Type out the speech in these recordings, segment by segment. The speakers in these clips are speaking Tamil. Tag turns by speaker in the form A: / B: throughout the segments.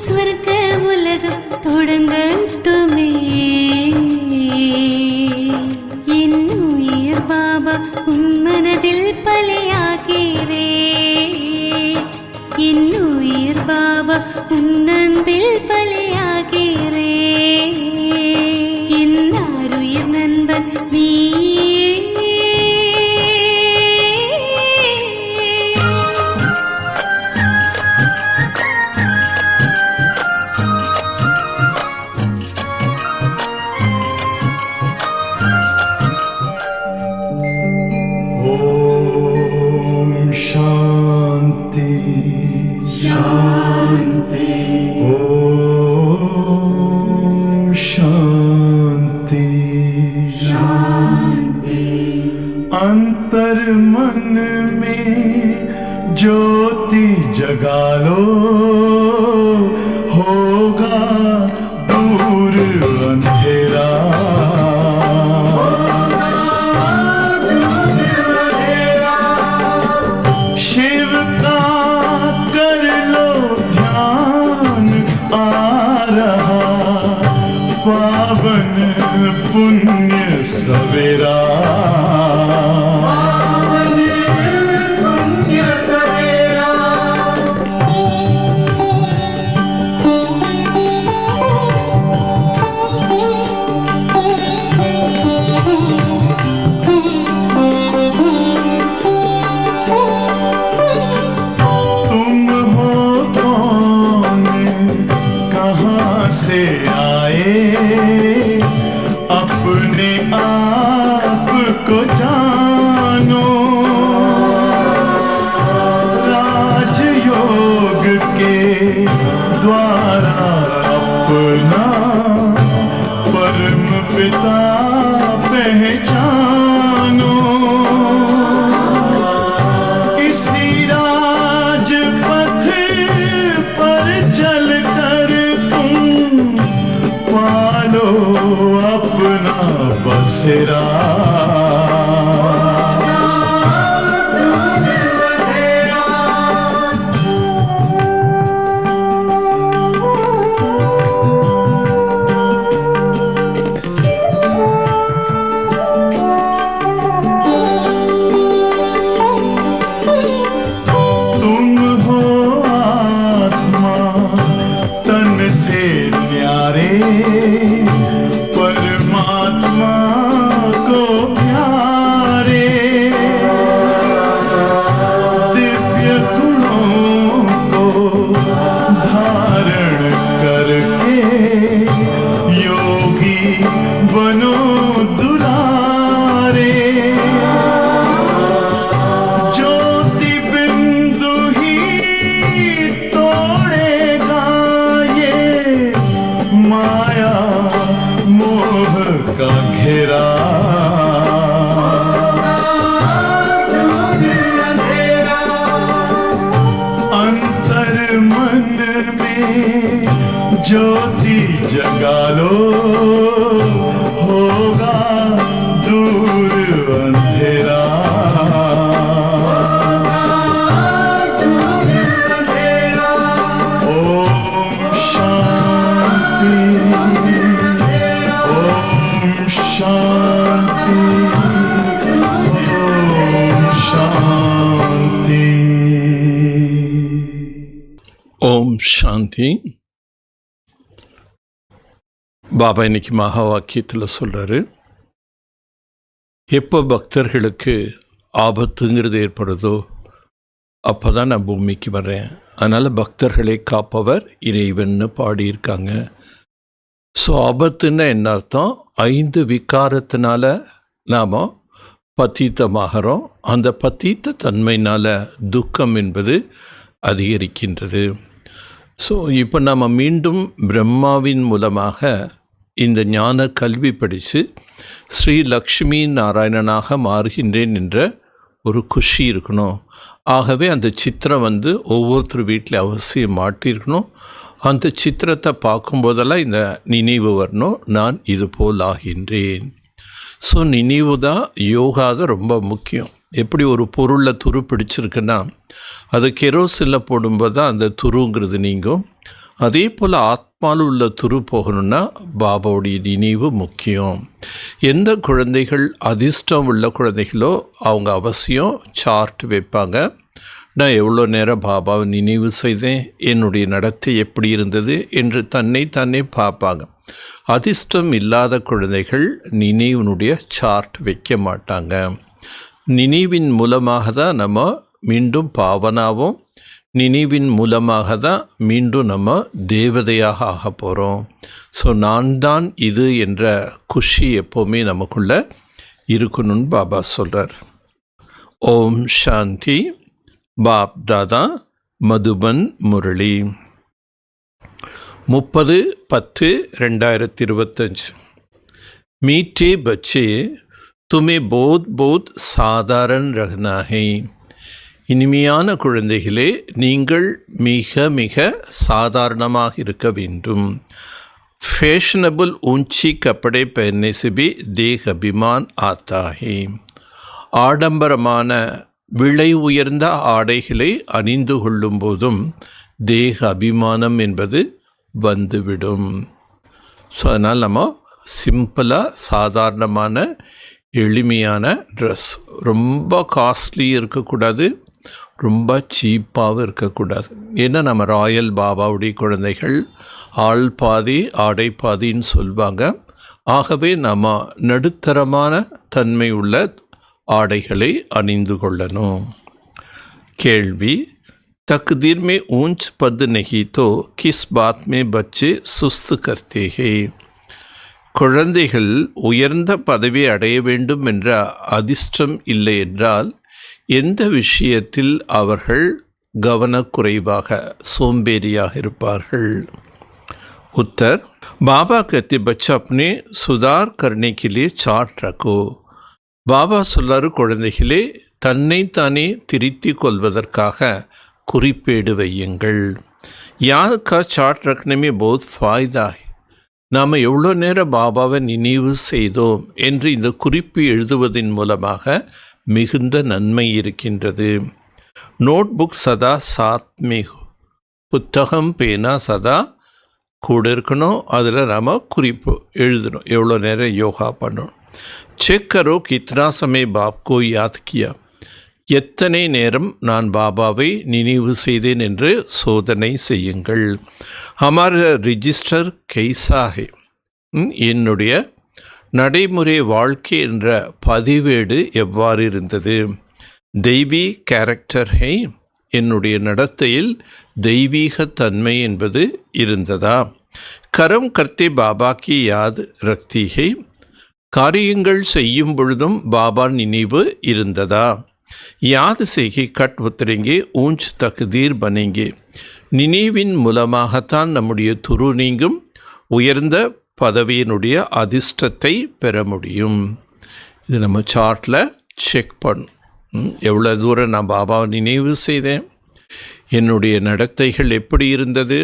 A: ஸ்வர்க்க உலகம் தொடங்கட்டுமே. என் உயிர் பாபா உன் மனதில் பலியாகிறே. என் உயிர் பாபா உன் அன்பில் பலியாகிறே. என் ஆருயிர் நண்பன் நீ.
B: अंतर मन में ज्योति जगा लो, होगा दूर अंधेरा. शिव का कर लो ध्यान, आ रहा पावन पुण्य सवेरा. से आए अपने आप को जानो. राजयोग के द्वारा अपना परम पिता पहचानो. इसी राजपथ पर चल कर पालो अपना बसेरा. तुम हो आत्मा तन से न्यारे, परमात्मा को प्यारे. दिव्य गुणों को धारण करके योगी बनो दुलारे. ज्योति बिंदु ही तोड़ेगा ये माया मोह का घेरा. अंतर मन में ज्योति जगा लो, होगा दूर अंधेरा. ओम शांति, शांति, ओम शांति.
C: ஓம் சாந்தி. பாபா இன்னைக்கு மகா வாக்கியத்தில் சொல்கிறாரு, எப்போ பக்தர்களுக்கு ஆபத்துங்கிறது ஏற்படுதோ அப்போ தான் நான் பூமிக்கு வர்றேன். அதனால் பக்தர்களை காப்பவர் இறைவன்னு பாடியிருக்காங்க. ஸோ ஆபத்துன்னா என்ன அர்த்தம்? 5 விகாரத்தினால நாம் பத்தீத்தமாகிறோம். அந்த பத்தீத்த தன்மையினால் துக்கம் என்பது அதிகரிக்கின்றது. ஸோ இப்போ நாம் மீண்டும் பிரம்மாவின் மூலமாக இந்த ஞான கல்வி படித்து ஸ்ரீ லக்ஷ்மி நாராயணனாக மாறுகின்றேன் என்ற ஒரு குஷி இருக்கணும். ஆகவே அந்த சித்திரம் ஒவ்வொருத்தர் வீட்டில் அவசியம் மாட்டியிருக்கணும். அந்த சித்திரத்தை பார்க்கும்போதெல்லாம் இந்த நினைவு வரணும், நான் இது போல் ஆகின்றேன். ஸோ நினைவு தான் யோகா தான் ரொம்ப முக்கியம். எப்படி ஒரு பொருளில் துரு பிடிச்சிருக்குன்னா அது கெரோசினில் போடும்போது தான் அந்த துருங்கிறது நீங்கும். அதே போல் ஆத்மாவில் உள்ள துரு போகணுன்னா பாபாவுடைய நினைவு முக்கியம். எந்த குழந்தைகள் அதிர்ஷ்டம் உள்ள குழந்தைகளோ அவங்க அவசியம் சார்ட் வைப்பாங்க. நான் எவ்வளோ நேரம் பாபாவை நினைவு செய்தேன், என்னுடைய நடத்தை எப்படி இருந்தது என்று தன்னை பார்ப்பாங்க. அதிர்ஷ்டம் இல்லாத குழந்தைகள் நினைவினுடைய சார்ட் வைக்க மாட்டாங்க. நினைவின் மூலமாக தான் நம்ம மீண்டும் பாவனாவும், நினைவின் மூலமாக தான் மீண்டும் நம்ம தேவதையாக ஆக போகிறோம். ஸோ நான் தான் இது என்ற குஷி எப்போவுமே நமக்குள்ளே இருக்கணும்னு பாபா சொல்கிறார். ஓம் சாந்தி. बाप दादा मधुबन मुरली 30/10/2025। मीठे बच्चे तुम्हें बहुत साधारण रहना है। இனிமையான குழந்தைகளே, நீங்கள் மிக மிக சாதாரணமாக இருக்க வேண்டும். फैशनेबल ऊंची कपड़े पहनने से भी देह अभिमान आता है। ஆடம்பரமான விலை உயர்ந்த ஆடைகளை அணிந்து கொள்ளும் போதும் தேக அபிமானம் என்பது வந்துவிடும். ஸோ அதனால் நம்ம சிம்பிளாக சாதாரணமான எளிமையான ட்ரெஸ், ரொம்ப காஸ்ட்லி இருக்கக்கூடாது, ரொம்ப சீப்பாகவும் இருக்கக்கூடாது. ஏன்னா நம்ம ராயல் பாபாவுடைய குழந்தைகள் ஆள் பாதி ஆடை பாதின்னு சொல்வாங்க. ஆகவே நம்ம நடுத்தரமான தன்மை உள்ள ஆடைகளை அணிந்து கொள்ளணும். கேள்வி: तकदीर में ऊंच पद नहीं तो किस बात में बच्चे सुस्त करते हैं? குழந்தைகள் உயர்ந்த பதவி அடைய வேண்டும் என்ற அதிர்ஷ்டம் இல்லை என்றால் எந்த விஷயத்தில் அவர்கள் கவனக்குறைவாக சோம்பேறியாக இருப்பார்கள்? उत्तर: बाबा कहते बच्चा अपने सुधार करने के लिए चार्ट रखो। பாபா சொல்லாரு, குழந்தைகளே தன்னைத்தானே திருத்தி கொள்வதற்காக குறிப்பேடு வையுங்கள். யாருக்கா சார்ட் ரக்னமே போத் ஃபாய்தா. நாம் எவ்வளோ நேரம் பாபாவை நினைவு செய்தோம் என்று இந்த குறிப்பு எழுதுவதன் மூலமாக மிகுந்த நன்மை இருக்கின்றது. நோட்புக் சதா சாத்மே, புத்தகம் பேனா சதா கூட இருக்கணும். அதில் நாம் குறிப்பு எழுதணும், எவ்வளோ நேரம் யோகா பண்ணணும். செக் கரோ கித்னா சமய பாப்கோ யாத் கியா, எத்தனை நேரம் நான் பாபாவை நினைவு செய்தேன் என்று சோதனை செய்யுங்கள். ஹமார ரிஜிஸ்டர் கைசா ஹே, என்னுடைய நடைமுறை வாழ்க்கை என்ற பதிவேடு எவ்வாறு இருந்தது? தெய்வீ கேரக்டர் ஹே, என்னுடைய நடத்தையில் தெய்வீக தன்மை என்பது இருந்ததா? கரம் கர்த்தே பாபா கி யாத் ரக்தி ஹே, காரியங்கள் செய்யும் பொழுதும் பாபா நினைவு இருந்ததா? யாத் செய்கி கட் உத்தரேங்கே ஊஞ்ச் தக்தீர் பனேங்கே, நினைவின் மூலமாகத்தான் நம்முடைய துரு நீங்கும், உயர்ந்த பதவியினுடைய அதிர்ஷ்டத்தை பெற முடியும். இது நம்ம சார்ட்டில் செக் பண்ணும். எவ்வளோ தூரம் நான் பாபாவை நினைவு செய்தேன், என்னுடைய நடத்தைகள் எப்படி இருந்தது,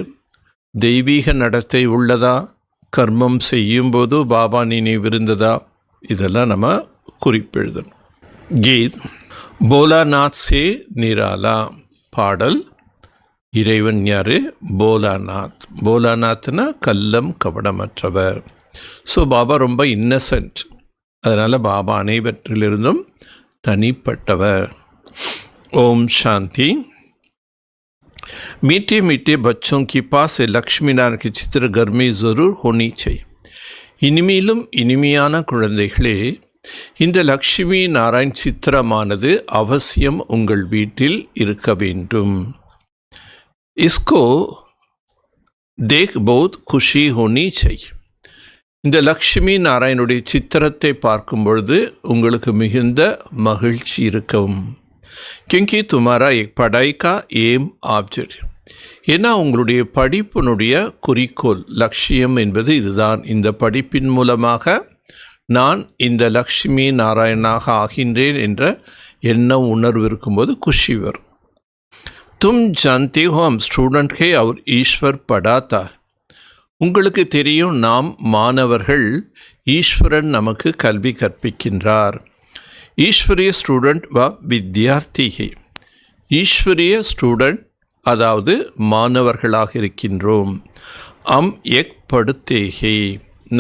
C: தெய்வீக நடத்தை உள்ளதா, கர்மம் செய்யும்போது பாபா நினைவு இருந்ததா, இதெல்லாம் நம்ம குறிப்பெழுதணும். கீத் போலாநாத் சே நிராலா, பாடல். இறைவன் யார்? போலாநாத். போலாநாத்னா கல்லம் கபடமற்றவர். ஸோ பாபா ரொம்ப இன்னசென்ட், அதனால் பாபா அனைவற்றிலிருந்தும் தனிப்பட்டவர். ஓம் சாந்தி. मीठे मीठे बच्चों के पास लक्ष्मी नारायण की चित्र घर में ज़रूर होनी चाहिए. இனிமையிலும் இனிமையான குழந்தைகளே, இந்த லக்ஷ்மி நாராயண் சித்திரமானது அவசியம் உங்கள் வீட்டில் இருக்க வேண்டும். इसको देख बहुत खुशी होनी चाहिए. இந்த லக்ஷ்மி நாராயணுடைய சித்திரத்தை பார்க்கும் பொழுது உங்களுக்கு மிகுந்த மகிழ்ச்சி இருக்கும். क्योंकि तुम्हारा एक पढ़ाई का एम ऑब्जेक्ट, ஏன்னா உங்களுடைய படிப்பினுடைய குறிக்கோள் லட்சியம் என்பது இதுதான். இந்த படிப்பின் மூலமாக நான் இந்த லக்ஷ்மி நாராயணாக ஆகின்றேன் என்ற எண்ணம் உணர்வு இருக்கும்போது குஷி வரும். தும் ஜான்தே ஹோ ஹம் ஸ்டூடெண்ட் ஹே और ஈஸ்வர் படாத்தா, உங்களுக்கு தெரியும் நாம் மாணவர்கள், ஈஸ்வரன் நமக்கு கல்வி கற்பிக்கின்றார். ईश्वरीय स्टूडेंट व विद्यार्थी है. ईश्वरीय स्टूडेंट அதாவது மாணவர்களாக இருக்கின்றோம். எக் படுத்தேகே,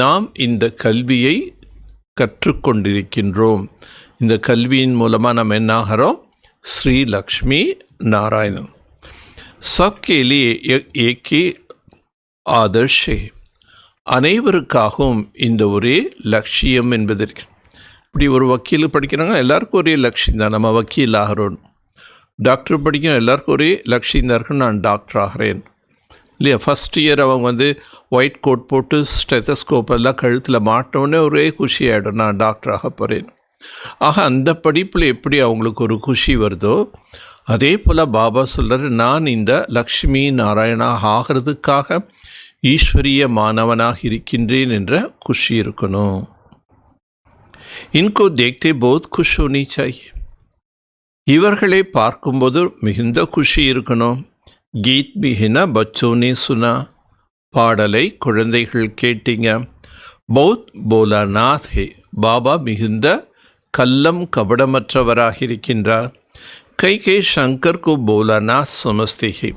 C: நாம் இந்த கல்வியை கற்றுக்கொண்டிருக்கின்றோம். இந்த கல்வியின் மூலமாக நம்ம என்ன ஆகிறோம்? ஸ்ரீ லக்ஷ்மி நாராயணன். சப்கே லியே ஏகே ஆதர்ஷ், அனைவருக்காகவும் இந்த ஒரே லட்சியம் என்பதற்கு. இப்படி ஒரு வக்கீல் படிக்கிறாங்க, எல்லாருக்கும் ஒரே லட்சியம் தான், நம்ம வக்கீல் ஆகிறோம். டாக்டர் படிக்கணும், எல்லாருக்கும் ஒரே லட்சியம் தான் இருக்கு, நான் டாக்டர் ஆகிறேன் இல்லையா. ஃபஸ்ட் இயர் அவங்க ஒயிட் கோட் போட்டு ஸ்டெத்தஸ்கோப் எல்லாம் கழுத்தில் மாட்டோன்னே ஒரே குஷி ஆகிடும், நான் டாக்டர் ஆக போகிறேன். ஆக அந்த படிப்பில் எப்படி அவங்களுக்கு ஒரு குஷி வருதோ, அதே போல் பாபா சொல்கிறார், நான் இந்த லக்ஷ்மி நாராயணா ஆகிறதுக்காக ஈஸ்வரிய மாணவனாக இருக்கின்றேன் என்ற குஷி இருக்கணும். இன்கோ தேக்தே போத் குஷ் ஹோனி சாஹியே, இவர்களை பார்க்கும்போது மிகுந்த குஷி இருக்கணும். கீத் பிஹினா பச்சோனே சுனா, பாடலை குழந்தைகள் கேட்டீங்க. பௌத் போலாநாத் ஹே, பாபா மிகுந்த கல்லம் கபடமற்றவராக இருக்கின்றார். கை சங்கர் கோ போலாநாத் சமஸ்தே ஹே,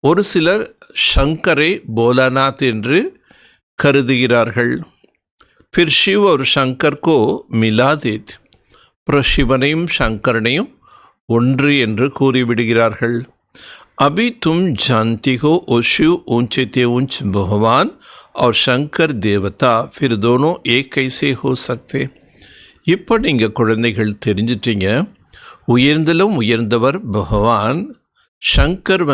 C: ஒரு சிலர் சங்கரை போலாநாத் என்று கருதுகிறார்கள். फिर शिव और शंकर को मिला देते, அப்புறம் சிவனையும் சங்கரனையும் ஒன்று என்று கூறிவிடுகிறார்கள். अभी तुम जानती हो ओ शिव ऊंचे ते ऊंच भगवान और शंकर देवता, फिर दोनों एक कैसे हो सकते? இப்போ நீங்கள் குழந்தைகள் தெரிஞ்சிட்டீங்க, உயர்ந்திலும் உயர்ந்தவர் பகவான், சங்கர்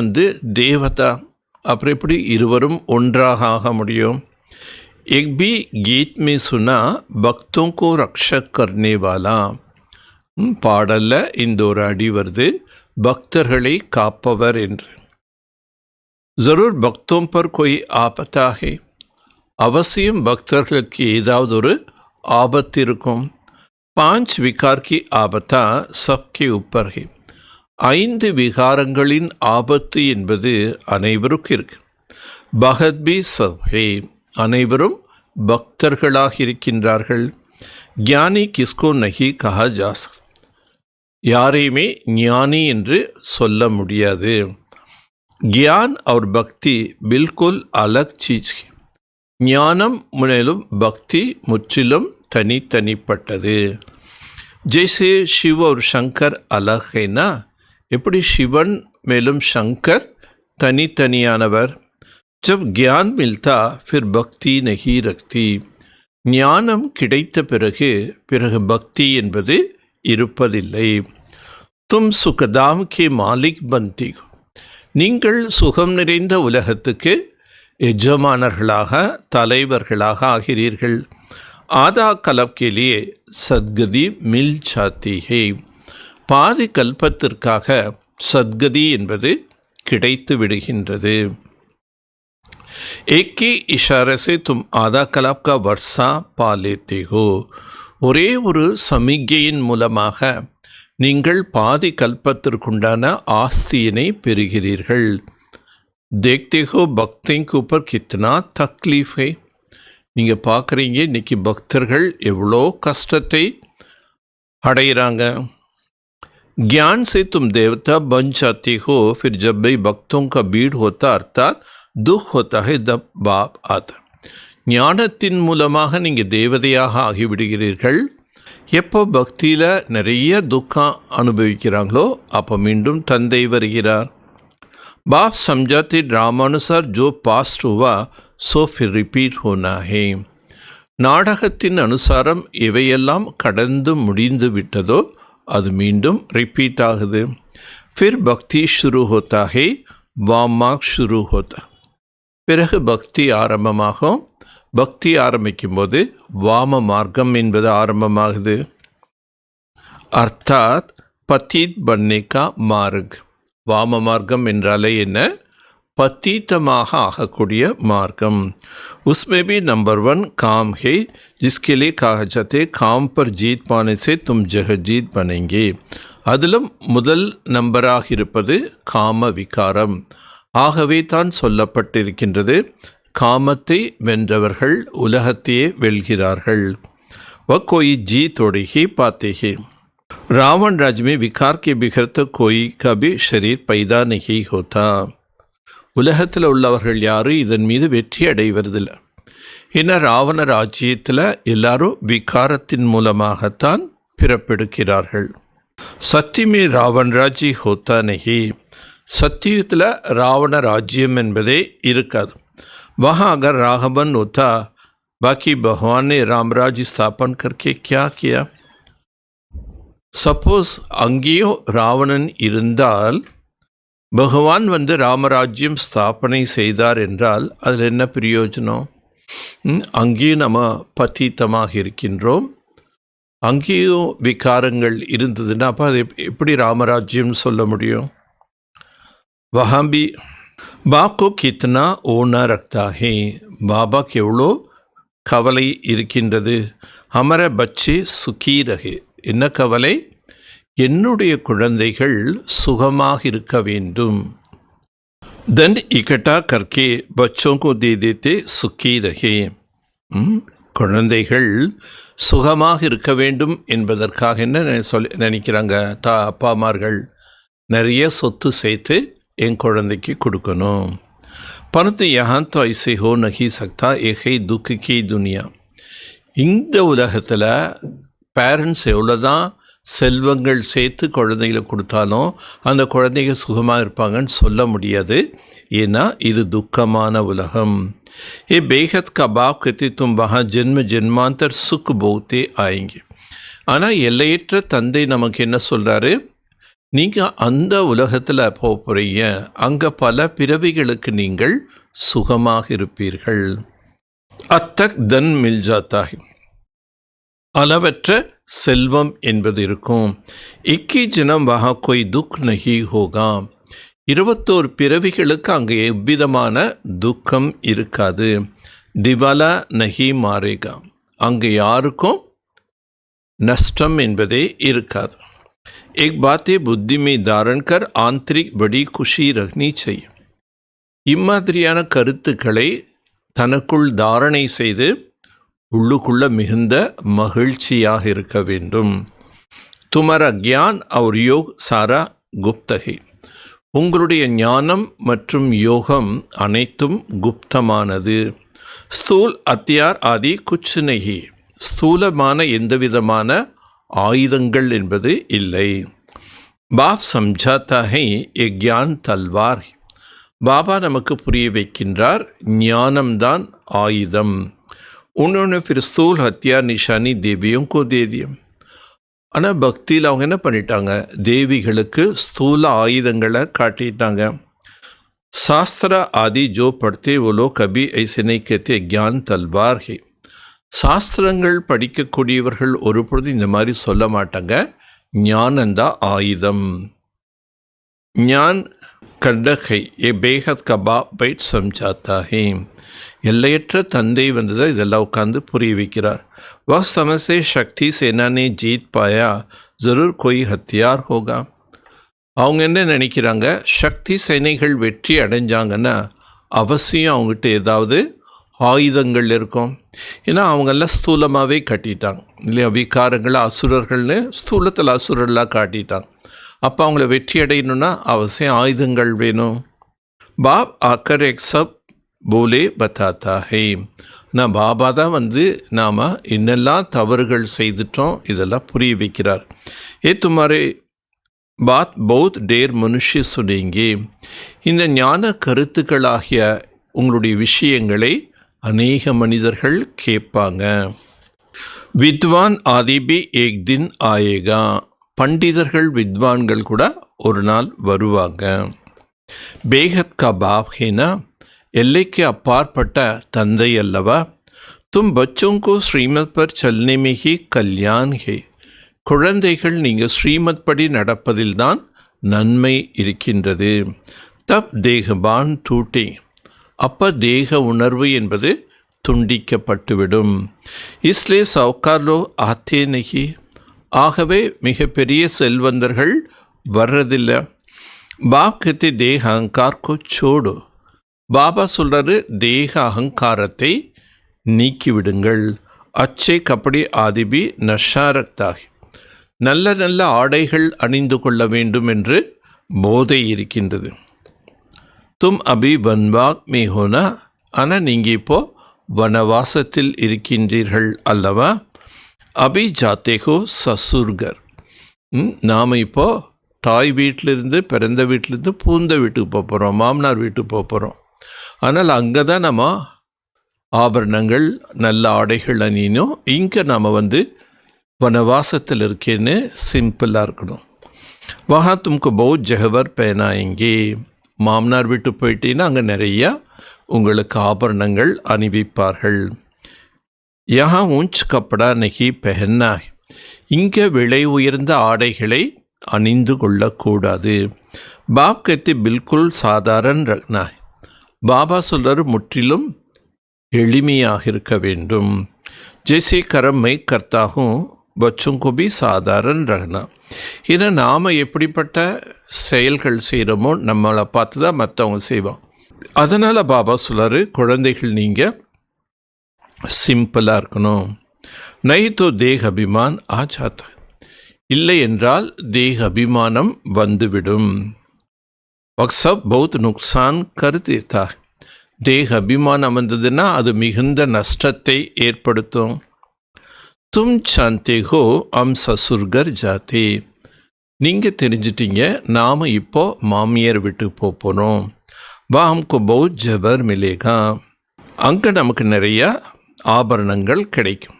C: தேவதா, அப்புறம் எப்படி இருவரும் ஒன்றாக ஆக முடியும்? एक भी गीत में सुना भक्तों को रक्षक करने वाला, பாடல்ல இந்த ஒரு அடி வருது, பக்தர்களை காப்பவர் என்று. ஜரூர் பக்தோம் பர் கோய் ஆபத்தா ஹே, அவசியம் பக்தர்களுக்கு ஏதாவது ஒரு ஆபத்து இருக்கும். 5 விகார் கி ஆபத்தா சப்கே உப்பர் ஹே, 5 விகாரங்களின் ஆபத்து என்பது அனைவருக்கும் இருக்கு. பகத் பி சப் ஹே, அனைவரும் பக்தர்களாக இருக்கின்றார்கள். ஞானி கிஸ்கோ நஹி கஹா ஜா சக்தா, யாரையுமே ஞானி என்று சொல்ல முடியாது. கியான் और பக்தி பில்குல் அலக் சீஸ், ஞானம் மேலும் பக்தி முற்றிலும் தனித்தனிப்பட்டது. ஜெய்சே சிவ और சங்கர் அலக் ஹைனா, எப்படி சிவன் மேலும் சங்கர் தனித்தனியானவர். ஜப் கியான் மில்தா ஃபிர் பக்தி நஹி ரக்தி, ஞானம் கிடைத்த பிறகு பக்தி என்பது இருப்பதில்லை. தும் சுகதாம் கே மாலிக் பந்தி, நீங்கள் சுகம் நிறைந்த உலகத்துக்கு எஜமானர்களாக தலைவர்களாக ஆகிறீர்கள். ஆதா கலப் கே லியே சத்கதி மில் சாத்தி ஹே, பாதி கல்பத்திற்காக சத்கதி என்பது கிடைத்து விடுகின்றது. एक ही इशारे से तुम आधा कलाप का वर्षा पा लेते हो, ஒரே ஒரு சமிக்கையின் மூலமாக நீங்கள் பாதி கல்பத்திற்குண்டான ஆஸ்தியினை பெறுகிறீர்கள். देखते हो भक्तों के ऊपर कितना तकलीफ है, நீங்கள் பார்க்குறீங்க இன்னைக்கு பக்தர்கள் எவ்வளோ கஷ்டத்தை அடைகிறாங்க. ज्ञान से तुम देवता बन जाते हो, फिर जब भी भक्तों का भीड़ होता अर्थात துக் ஹோத்தா ஹே தப் பாப் ஆதா, ஞானத்தின் மூலமாக நீங்கள் தேவதையாக ஆகிவிடுகிறீர்கள். எப்போ பக்தியில் நிறைய துக்கம் அனுபவிக்கிறாங்களோ அப்போ மீண்டும் தந்தை வருகிறார். பாப் சம்ஜாத்தி ட்ராமானுசார் ஜோ பாஸ்ட் ஹுவா சோ ஃபிர் ரிப்பீட் ஹோனா ஹே, நாடகத்தின் அனுசாரம் எவையெல்லாம் கடந்து முடிந்து விட்டதோ அது மீண்டும் ரிப்பீட் ஆகுது. ஃபிர் பக்தி ஷுரு ஹோத்தா ஹே வாமாக் ஷுரு ஹோத்தா, பிறகு பக்தி ஆரம்பமாகும். பக்தி ஆரம்பிக்கும்போது வாம மார்க்கம் என்பது ஆரம்பமாகுது. அர்த்தாத் பத்தீத் பன்னிகா மார்க், வாம மார்க்கம் என்றாலே என்ன? பத்தீத்தமாக ஆகக்கூடிய மார்க்கம். उसमें भी नंबर 1 काम है जिसके लिए कहा जाते काम पर जीत पाने से तुम जगजीत बनेंगे. அதிலும் முதல் நம்பராக இருப்பது காம விகாரம். ஆகவே தான் சொல்லப்பட்டிருக்கின்றது, காமத்தை வென்றவர்கள் உலகத்தையே வெல்கிறார்கள். வ கோயி ஜீத் ஒடுகி பாத்தேகி, रावण राज्य में विकार के बिखर तो कोई कभी शरीर पैदा नहीं होता. உலகத்தில் உள்ளவர்கள் யாரும் இதன் மீது வெற்றி அடைவதில்லை. ஏன்னா ராவண ராஜ்யத்தில் எல்லாரும் விகாரத்தின் மூலமாகத்தான் பிறப்பெடுக்கிறார்கள். சத்தியமே ராவண ராஜ்ய ஹோத்தா நகி. சத்தியத்தில் ராவண ராஜ்யம் என்பதே இருக்காது. वहाँ अगर राघवन होता, बाकी भगवान ने रामराज्य स्थापन करके क्या किया? சப்போஸ் அங்கேயும் ராவணன் இருந்தால் பகவான் ராமராஜ்யம் ஸ்தாபனை செய்தார் என்றால் அதில் என்ன பிரயோஜனம்? அங்கேயும் நம்ம பதீத்தமாக இருக்கின்றோம், அங்கேயும் விகாரங்கள் இருந்ததுன்னா அப்போ அது எப்படி ராமராஜ்யம் சொல்ல முடியும்? வஹாம்பி பாப்கோ கித்னா ஓனா ரக்தா ஹே. பாபாக்கு எவ்வளோ கவலை இருக்கின்றது. ஹமர பச்சே சுகி ரஹே. என்ன கவலை? என்னுடைய குழந்தைகள் சுகமாக இருக்க வேண்டும். தன் இக்கட்டா கர்க்கே பச்சோं को दे देते சுக்கி ரஹே. குழந்தைகள் சுகமாக இருக்க வேண்டும் என்பதற்காக என்ன நினைக்கிறாங்க? அப்பாமார்கள் நிறைய சொத்து சேர்த்து என் குழந்தைக்கு கொடுக்கணும். பரந்து யஹான் தோ ஐசே ஹோ நஹி சக்தா ஏகை துக்கு கி துனியா. இந்த உலகத்தில் பேரண்ட்ஸ் எவ்வளோதான் செல்வங்கள் சேர்த்து குழந்தைகளை கொடுத்தாலும் அந்த குழந்தைங்க சுகமாக இருப்பாங்கன்னு சொல்ல முடியாது. ஏன்னா இது துக்கமான உலகம். ஏ பேகத் கா பாப் கத்தி தும் வஹா ஜென்ம ஜென்மாந்தர் சுக் போகத்தே ஆயிங்க. ஆனால் எல்லையற்ற தந்தை நமக்கு என்ன சொல்கிறாரு? நீங்கள் அந்த உலகத்தில் போகிறீங்க, அங்கே பல பிறவிகளுக்கு நீங்கள் சுகமாக இருப்பீர்கள். அத்தக் தன் மில் ஜாத்தா ஹை. அளவற்ற செல்வம் என்பது இருக்கும். இக்கி ஜனம் வஹா கொய் துக் நஹி ஹோகா. 21 பிறவிகளுக்கு அங்கே எவ்விதமான துக்கம் இருக்காது. திவாலா நஹி மாரேகா. அங்கே யாருக்கும் நஷ்டம் என்பதே இருக்காது. एक बातें बुद्धि में धारण कर आंतरिक बड़ी खुशी रखनी चाहिए. இம்மாதிரியான கருத்துக்களை தனக்குள் தாரணை செய்து உள்ளுக்குள்ள மிகுந்த மகிழ்ச்சியாக இருக்க வேண்டும். துமரா கியான் और योग सारा गुप्त है. உங்களுடைய ஞானம் மற்றும் யோகம் அனைத்தும் குப்தமானது. ஸ்தூல் அத்தியார் ஆதி குச் நஹி. ஸ்தூலமான எந்தவிதமான ஆயுதங்கள் என்பது இல்லை. பாப் சம்ஜாத்தா ஹை ஏ கியான் தல்வார். பாபா நமக்கு புரிய வைக்கின்றார், ஞானம்தான் ஆயுதம். உன்னொன்று ஃபிர் ஸ்தூல் ஹத்தியார் நிஷானி தேவியும் கோ தேதியம். ஆனால் பக்தியில் அவங்க என்ன பண்ணிட்டாங்க? தேவிகளுக்கு ஸ்தூல ஆயுதங்களை காட்டிட்டாங்க. சாஸ்திர ஆதி ஜோ படுத்தே ஓலோ கபி ஐசே நஹி கஹதே கியான் தல்வார் ஹை. சாஸ்திரங்கள் படிக்கக்கூடியவர்கள் ஒரு பொழுது இந்த மாதிரி சொல்ல மாட்டாங்க, ஞானந்தா ஆயுதம். ஞான் கண்டகை ஏ பேகத் கபா பைட் சம்ஜாத்தா ஹே. எல்லையற்ற தந்தை வந்ததை இதெல்லாம் உட்காந்து புரிய வைக்கிறார். वह समझते शक्ति सेना ने जीत पाया जरूर कोई हथियार होगा. அவங்க என்ன நினைக்கிறாங்க? சக்தி சேனைகள் வெற்றி அடைஞ்சாங்கன்னா அவசியம் அவங்ககிட்ட ஏதாவது ஆயுதங்கள் இருக்கும். ஏன்னா அவங்கெல்லாம் ஸ்தூலமாகவே கட்டிட்டாங்க இல்லையா? விகாரங்களை அசுரர்கள்னு ஸ்தூலத்தில் அசுரர்களாக காட்டிட்டாங்க. அப்போ அவங்கள வெற்றி அடையணும்னா அவசியம் ஆயுதங்கள் வேணும். பாப் ஆக்கர் எக் சப் போலே பத்தாத்தா ஹே. நான் பாபா தான் நாம் என்னெல்லாம் தவறுகள் செய்துட்டோம் இதெல்லாம் புரிய வைக்கிறார். ஏ துமாரே பாத் பௌத் டேர் மனுஷ்ய சுனேங்கே. இந்த ஞான கருத்துக்களாகிய உங்களுடைய விஷயங்களை அநேக மனிதர்கள் கேட்பாங்க. வித்வான் ஆதிபி ஏக் தின் ஆயேகா. பண்டிதர்கள் வித்வான்கள் கூட ஒரு நாள் வருவாங்க. பேகத் கா பாப் ஹேனா. எல்லைக்கு அப்பாற்பட்ட தந்தை அல்லவா? தும் பச்சோं को श्रीमत पर चलने में ही कल्याण है. குழந்தைகள் நீங்கள் ஸ்ரீமத் படி நடப்பதில்தான் நன்மை இருக்கின்றது. தப் தேகபான் டூட்டே. அப்போ தேக உணர்வு என்பது துண்டிக்கப்பட்டுவிடும். இஸ்லே சவுக்கார்லோ ஆத்தே நகி. ஆகவே மிகப்பெரிய செல்வந்தர்கள் வர்றதில்லை. பாப் கத்தி தேக அகங்கார்கோ சோடு. பாபா சொல்கிறாரு, தேக அகங்காரத்தை நீக்கிவிடுங்கள். அச்சே கப்படி ஆதிபி நஷா ரக்தாகி. நல்ல நல்ல ஆடைகள் அணிந்து கொள்ள வேண்டும் என்று போதை இருக்கின்றது. தும் அபி வன்வாக் மே ஹோனா, ஆனால் நீங்கள் இப்போது வனவாசத்தில் இருக்கின்றீர்கள் அல்லவா? அபி ஜாத்தேகோ சசுர்கர், நாம் இப்போது தாய் வீட்டிலிருந்து, பிறந்த வீட்டிலேருந்து பூந்த வீட்டுக்கு போக போகிறோம், மாமனார் வீட்டுக்கு போக போகிறோம். ஆனால் அங்கே தான் நம்ம ஆபரணங்கள் நல்ல ஆடைகள் அணியணும். இங்கே நாம் வனவாசத்தில் இருக்கேன்னு சிம்பிளாக இருக்கணும். வஹா தும்கு பௌத் ஜஹவர் பேனாயங்கி, மாமனார் வீட்டு போயிட்டீங்கன்னா அங்கே நிறையா உங்களுக்கு ஆபரணங்கள் அணிவிப்பார்கள். யஹா ஊஞ்ச் கப்படா நகி பெஹன்னா, இங்கே விலை உயர்ந்த ஆடைகளை அணிந்து கொள்ளக்கூடாது. பாப் கத்தி பில்குல் சாதாரண ரக்னா, பாபா சொல்கிறார் முற்றிலும் எளிமையாக இருக்க வேண்டும். ஜெய்சே கரம் மை கர்த்தாகும் பச்சுங்கோபி சாதாரண ரகனா, ஏன்னா நாம் எப்படிப்பட்ட செயல்கள் செய்கிறோமோ நம்மளை பார்த்து தான் மற்றவங்க செய்வோம். அதனால் பாபா சொல்கிறாரு, குழந்தைகள் நீங்கள் சிம்பிளாக இருக்கணும். நை தோ தேக அபிமான் ஆச்சாத்த, இல்லை என்றால் தேக அபிமானம் வந்துவிடும். வக்ஸப் பௌத் நுக்சான் கருத்தீர்த்தா, தேக அபிமானம் வந்ததுன்னா அது மிகுந்த நஷ்டத்தை ஏற்படுத்தும். தும் சாந்தேகோ அம் சசுர்கர் ஜாத்தே, நீங்கள் தெரிஞ்சிட்டீங்க நாம் இப்போது மாமியார் வீட்டுக்கு போக போகிறோம். வா ஹம்கோ பௌத் ஜபர் மிலேகா, அங்கே நமக்கு நிறையா ஆபரணங்கள் கிடைக்கும்.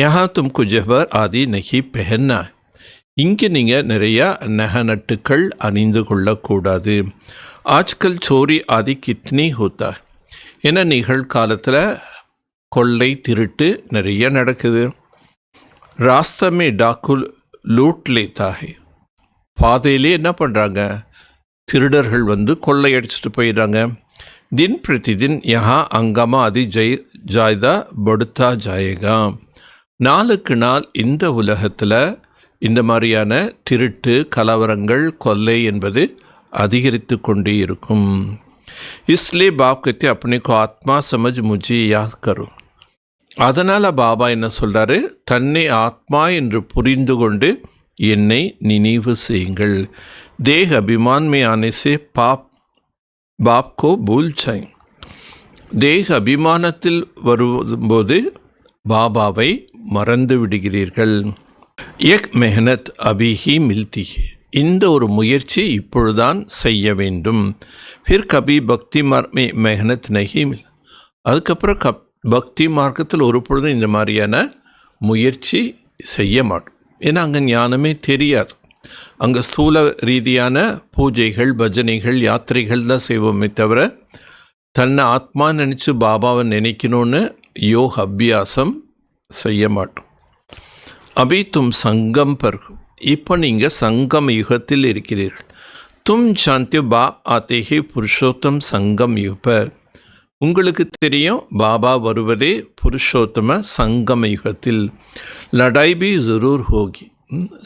C: யஹா தும்கு ஜபர் ஆதி நகி பெஹன்னா, இங்கே நீங்கள் நிறையா நகநட்டுக்கள் அணிந்து கொள்ளக்கூடாது. ஆஜ்கல் சோரி ஆதி கித்னி ஹோத்தா, ஏன்னா நிகழ்காலத்தில் கொள்ளை திருட்டு நிறைய நடக்குது. ராஸ்தமே டாக்குல் லூட் லேத்தாகே, பாதையிலே என்ன பண்ணுறாங்க, திருடர்கள் கொள்ளையடிச்சிட்டு போயிடுறாங்க. தின் பிரதிதின் யஹா அங்கமா அதி ஜாய்தா படுத்தா ஜாயேகா, நாளுக்கு நாள் இந்த உலகத்தில் இந்த மாதிரியான திருட்டு, கலவரங்கள், கொள்ளை என்பது அதிகரித்து கொண்டே இருக்கும். இஸ்லே பாப் கத்தி அப்பனேக்கு ஆத்மா சமஜ் முஜி யாத் கரும், அதனால் பாபா என்ன சொல்கிறாரு, தன்னை ஆத்மா என்று புரிந்து கொண்டு என்னை நினைவு செய்யுங்கள். தேக அபிமான் மே ஆனேசே பாப்கோ பூல் சாய், தேக அபிமானத்தில் வரும்போது பாபாவை மறந்து விடுகிறீர்கள். எக் மெஹனத் அபிஹி மில்தி, இந்த ஒரு முயற்சி இப்பொழுதுதான் செய்ய வேண்டும். ஃபிர் கபி பக்தி மெஹனத் நஹி மில், அதுக்கப்புறம் பக்தி மார்க்கத்தில் ஒரு பொழுதும் இந்த மாதிரியான முயற்சி செய்ய மாட்டோம். ஏன்னா அங்கே ஞானமே தெரியாது. அங்கே ஸ்தூல ரீதியான பூஜைகள், பஜனைகள், யாத்திரைகள் தான் செய்வோமே தவிர தன்னை ஆத்மா நினச்சி பாபாவை நினைக்கணும்னு யோக அபியாசம் செய்ய மாட்டோம். அபி தும் சங்கம் பர், இப்போ நீங்கள் சங்கம் யுகத்தில் இருக்கிறீர்கள். தும் சாந்தியோ பாப் ஆத்தேகி புருஷோத்தம் சங்கம் யுக, உங்களுக்கு தெரியும் பாபா வருவதே புருஷோத்தம சங்கம யுகத்தில். லடாய் பி ஜரூர் ஹோகி,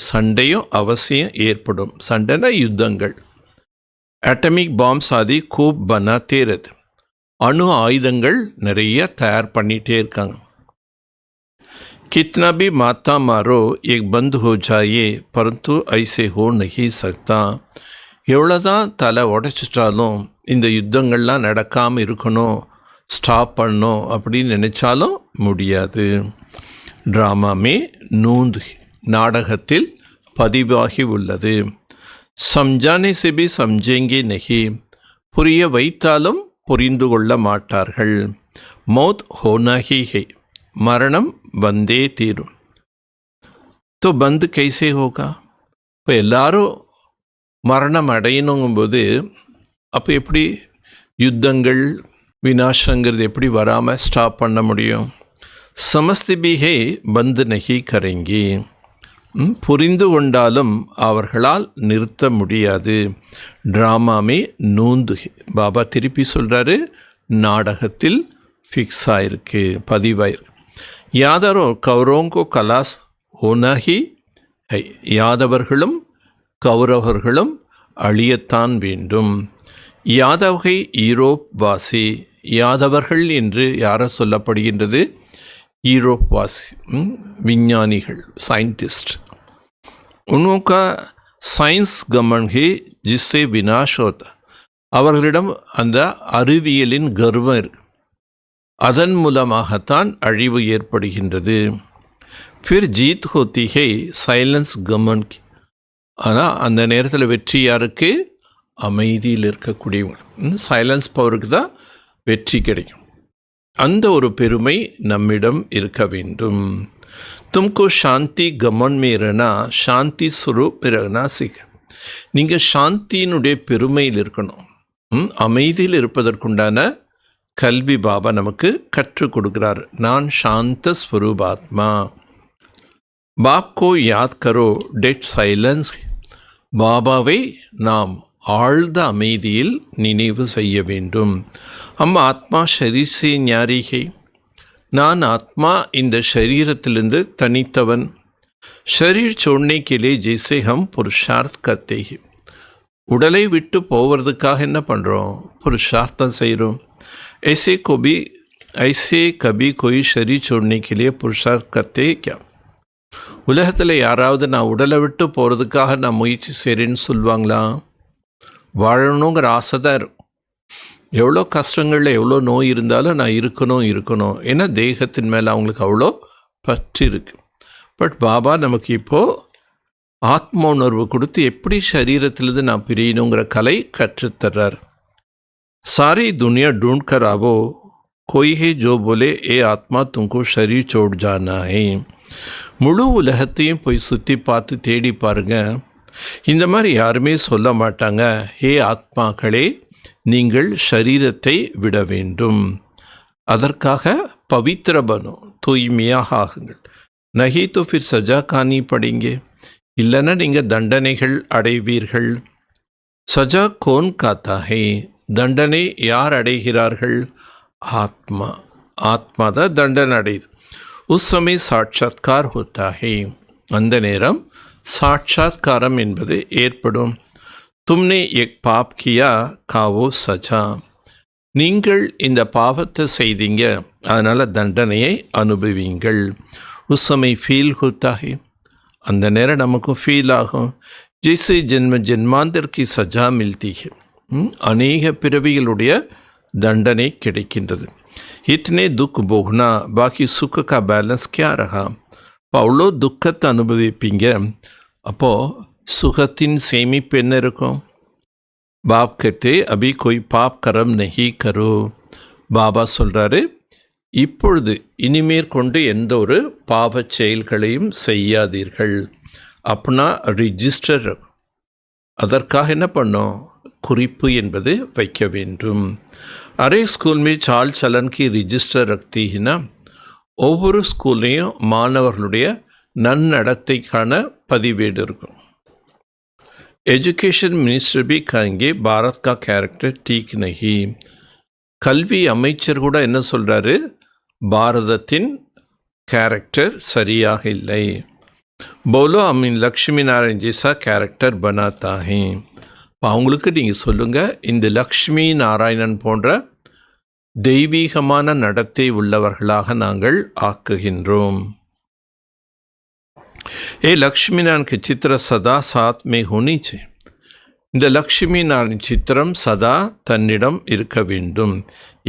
C: சண்டையும் அவசியம் ஏற்படும். சண்டைனா யுத்தங்கள். அட்டமிக் பாம்ஸ் ஆதி கூப் பனாத்தே ரத், அணு ஆயுதங்கள் நிறைய தயார் பண்ணிகிட்டே இருக்காங்க. कितना भी माता मारो एक बंद हो जाए परंतु ऐसे हो नहीं सकता, எவ்வளோதான் தலை உடைச்சிட்டாலும் இந்த யுத்தங்கள்லாம் நடக்காமல் இருக்கணும், ஸ்டாப் பண்ணணும் அப்படின்னு நினச்சாலும் முடியாது. ட்ராமாமே நூந்து, நாடகத்தில் பதிவாகி உள்ளது. சம்ஜானே செபி சம்ஜேங்கே நகி, புரிய வைத்தாலும் புரிந்து கொள்ள மாட்டார்கள். மௌத் ஹோனாகி ஹை, மரணம் வந்தே தீரும். तो बंद कैसे होगा, இப்போ எல்லாரும் மரணம் அடையணுங்கும்போது அப்போ எப்படி யுத்தங்கள், விநாசங்கிறது எப்படி வராமல் ஸ்டாப் பண்ண முடியும்? சமஸ்தி பீஹே பந்து நகி கரங்கி, புரிந்து கொண்டாலும் அவர்களால் நிறுத்த முடியாது. ட்ராமாமே நூந்து, பாபா திருப்பி சொல்கிறாரு, நாடகத்தில் ஃபிக்ஸ் ஆகிருக்கு, பதிவாயிருக்கு. யாதரோ கௌரவங்கோ கலாஸ் ஹோனாகி ஹை, யாதவர்களும் கௌரவர்களும் அழியத்தான் வேண்டும். யாதவகை ஈரோப் வாசி, யாதவர்கள் என்று யார சொல்லப்படுகின்றது? ஈரோப் வாசி, விஞ்ஞானிகள், சயின்டிஸ்ட். उनका साइंस गमन है जिससे विनाश होता. அவர்களிடம் அந்த அறிவியலின் கர்வம் இருக்கு. அதன் மூலமாகத்தான் அழிவு ஏற்படுகின்றது. फिर जीत होती है साइलेंस गमन की. ஆனால் அந்த நேரத்தில் வெற்றி யாருக்கு? அமைதியில் இருக்கக்கூடியவங்க. சைலன்ஸ் பவருக்கு தான் வெற்றி கிடைக்கும். அந்த ஒரு பெருமை நம்மிடம் இருக்க வேண்டும். तुमको शांति गमन में रहना, शांति स्वरूप में रहना सीख. நீங்கள் சாந்தியினுடைய பெருமையில் இருக்கணும். அமைதியில் இருப்பதற்குண்டான கல்வி பாபா நமக்கு கற்றுக் கொடுக்கிறார். நான் சாந்த ஸ்வரூபாத்மா. பாப்கோ யாத் கரோ டெட் சைலன்ஸ். பாபாவை நாம் ஆழ்ந்த அமைதியில் நினைவு செய்ய வேண்டும். हम आत्मा शरीर से न्यारी है. நான் ஆத்மா இந்த शरीरத்திலிருந்து தனித்தவன். शरीर छोड़ने के लिए जैसे हम पुरुषार्थ करते हैं. உடலை விட்டு போவதுக்காக என்ன பண்ணுறோம்? புருஷார்த்தம் செய்கிறோம். ऐसे कभी कोई शरीर छोड़ने के लिए पुरुषार्थ करते हैं क्या? உலகத்தில் யாராவது நான் உடலை விட்டு போகிறதுக்காக நான் முயற்சி செய்கிறேன்னு சொல்லுவாங்களா? வாழணுங்கிற ஆசை தான் இருக்கும். எவ்வளோ கஷ்டங்களில் எவ்வளோ நோய் இருந்தாலும் நான் இருக்கணும். ஏன்னா தேகத்தின் மேலே அவங்களுக்கு அவ்வளோ பற்று இருக்கு. பட் பாபா நமக்கு இப்போது ஆத்ம உணர்வு கொடுத்து எப்படி சரீரத்திலிருந்து நான் பிரியணுங்கிற கலை கற்றுத்தர்றார். सारी दुनिया ढूंढ कर आवो, कोई है जो बोले ए आत्मा तुमको शरीर छोड़ जाना है. முழு உலகத்தையும் போய் சுற்றி பார்த்து தேடி பாருங்க. இந்த மாதிரி யாருமே சொல்ல மாட்டாங்க, ஹே ஆத்மாக்களே நீங்கள் ஷரீரத்தை விட வேண்டும். அதற்காக பவித்திர பனோ, தூய்மையாக ஆகுங்கள். நகி தோ ஃபிர் சஜா காணி படிங்க, இல்லைன்னா நீங்கள் தண்டனைகள் அடைவீர்கள். சஜா கோன் காத்தா ஹே, தண்டனை யார் அடைகிறார்கள்? ஆத்மா தான் தண்டனை அடையுது. उस समय साक्षात्कार होता है. அந்த நேரம் சாட்சாத்காரம் என்பது ஏற்படும். तुमने एक पाप किया खाओ सजा. நீங்கள் இந்த பாவத்தை செய்தீங்க, அதனால் தண்டனையை அனுபவிங்கள். उस समय फील होता है. அந்த நேரம் நமக்கு ஃபீல் ஆகும். जैसे जन्म जन्मांतर की सजा मिलती है. அநேக பிறவிகளுடைய தண்டனை கிடைக்கின்றது. इतने दुख भोगना, बाकी सुख का बैलेंस क्या रहा? அவ்வளோ துக்கத்தை அனுபவிப்பீங்க. அப்போது சுகத்தின் சேமிப்பு என்ன இருக்கும்? பாப் கத்தே அபி கோய் பாப் கரம் நஹி கரோ. பாபா சொல்கிறாரு, இப்பொழுது இனிமேற்கொண்டு எந்த ஒரு பாவச் செயல்களையும் செய்யாதீர்கள். அப்படின்னா ரிஜிஸ்டர், அதற்காக என்ன பண்ணோம்? குறிப்பு என்பது வைக்க வேண்டும். அரே ஸ்கூல் में चाल चलन की रजिस्टर रखती है ना. ஒவ்வொரு ஸ்கூல்லையும் மாணவர்களுடைய நன்னடத்தைக்கான பதிவேடு இருக்கும். एजुकेशन मिनिस्टर भी कहेंगे भारत का कैरेक्टर ठीक नहीं. கல்வி அமைச்சர் கூட என்ன சொல்கிறாரு? பாரதத்தின் கேரக்டர் சரியாக இல்லை. போலோ அம்மின் லக்ஷ்மி நாராயண் ஜெய்சா கேரக்டர் பனாத்தா ஹே. அவங்களுக்கு நீங்கள் சொல்லுங்கள், இந்த லக்ஷ்மி நாராயணன் போன்ற தெய்வீகமான நடத்தை உள்ளவர்களாக நாங்கள் ஆக்குகின்றோம். ஏ லக்ஷ்மி நாராயண் சித்திர சதா சாத் மே ஹோனி சே. இந்த லக்ஷ்மி நாராயண் சித்திரம் சதா தன்னிடம் இருக்க வேண்டும்.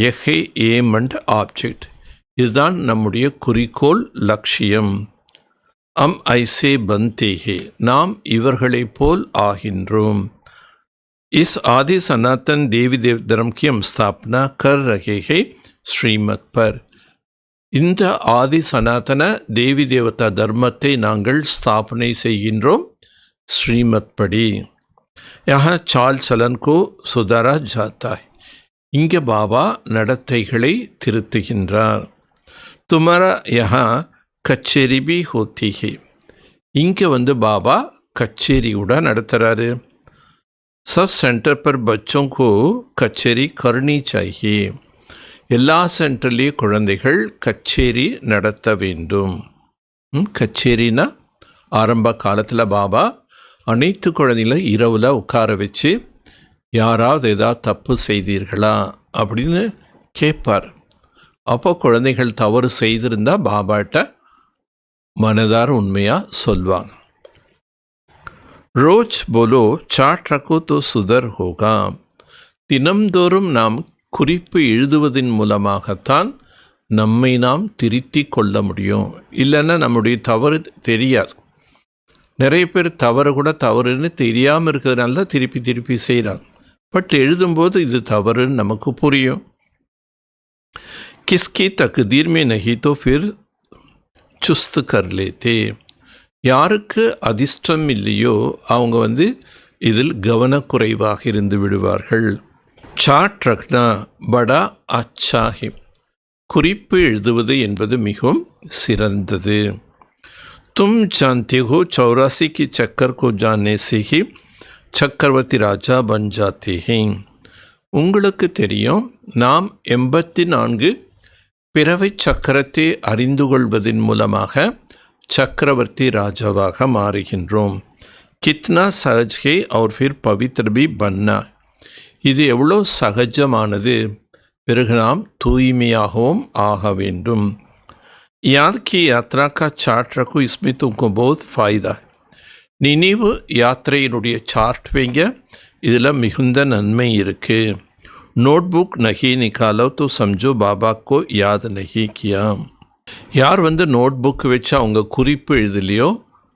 C: எஹே ஏம் அண்ட் ஆப்ஜெக்ட், இதுதான் நம்முடைய குறிக்கோள், லட்சியம். அம் ஐசே பந்தேஹே, நாம் இவர்களைப் போல் ஆகின்றோம். इस आदि सनातन देवी देव धर्म की हम स्थापना कर रहे हैं श्रीमत पर. இந்த ஆதி சனாதன தேவி தேவதா தர்மத்தை நாங்கள் ஸ்தாபனை செய்கின்றோம் ஸ்ரீமத் படி. யஹா சால் சலன் கோ சுதாரா ஜாத்தா. இங்கே பாபா நடத்தைகளை திருத்துகின்றார். துமரா யஹா கச்சேரி பி ஹோத்தி ஹே. இங்கே பாபா கச்சேரி கூட நடத்துகிறாரு. सब सेंटर पर बच्चों को कचेरी करनी चाहिए. எல்லா சென்டர்லேயும் குழந்தைகள் கச்சேரி நடத்த வேண்டும். கச்சேரினா ஆரம்ப காலத்தில் பாபா அனைத்து குழந்தைகளும் இரவில் உட்கார வச்சு யாராவது ஏதாவது தப்பு செய்தீர்களா அப்படின்னு கேட்பார். அப்போ குழந்தைகள் தவறு செய்திருந்தால் பாபாட்ட மனதார உண்மையாக சொல்வாங்க. ரோஜ் போலோ சாட் ரக்கோ தோ சுதர் ஹோகா. தினம்தோறும் நாம் குறிப்பு எழுதுவதன் மூலமாகத்தான் நம்மை நாம் திருத்தி கொள்ள முடியும். இல்லைன்னா நம்முடைய தவறு தெரியாது. நிறைய பேர் தவறு கூட தவறுன்னு தெரியாமல் இருக்கிறதுனால தான் திருப்பி திருப்பி செய்கிறாங்க. பட் எழுதும்போது இது தவறுன்னு நமக்கு புரியும். கிஸ்கி தக்தீர் மே நஹி தோ ஃபிர் சுஸ்த் கர் லேத்தே. யாருக்கு அதிர்ஷ்டம் இல்லையோ அவங்க இதில் கவனக்குறைவாக இருந்து விடுவார்கள். சாட் ரக்னா படா அச்சாஹி. குறிப்பு எழுதுவது என்பது மிகவும் சிறந்தது. तुम जानते हो 84 की चक्कर को जानने से ही சக்கரவர்த்தி ராஜா பன் ஜாத்தே हैं. உங்களுக்கு தெரியும், நாம் 84 பிறவை சக்கரத்தை அறிந்து கொள்வதன் மூலமாக சக்கரவர்த்தி ராஜாவாக மாறுகின்றோம். கித்னா சஹஜ் ஹே और फिर पवित्र भी बनना. இது எவ்வளோ சகஜமானது. பிறகு நாம் தூய்மையாகவும் ஆக வேண்டும். याद की यात्रा का चार्ट रखो, इसमें तुमको बहुत फ़ायदा है. நினைவு யாத்திரையினுடைய சார்ட் வைங்க, இதில் மிகுந்த நன்மை இருக்குது. நோட்புக் நஹி நிக்காலோ தோ சம்ஜோ பாபா கோ யாத் நஹி கியா. யார் நோட்புக் வச்சு அவங்க குறிப்பு எழுதலையோ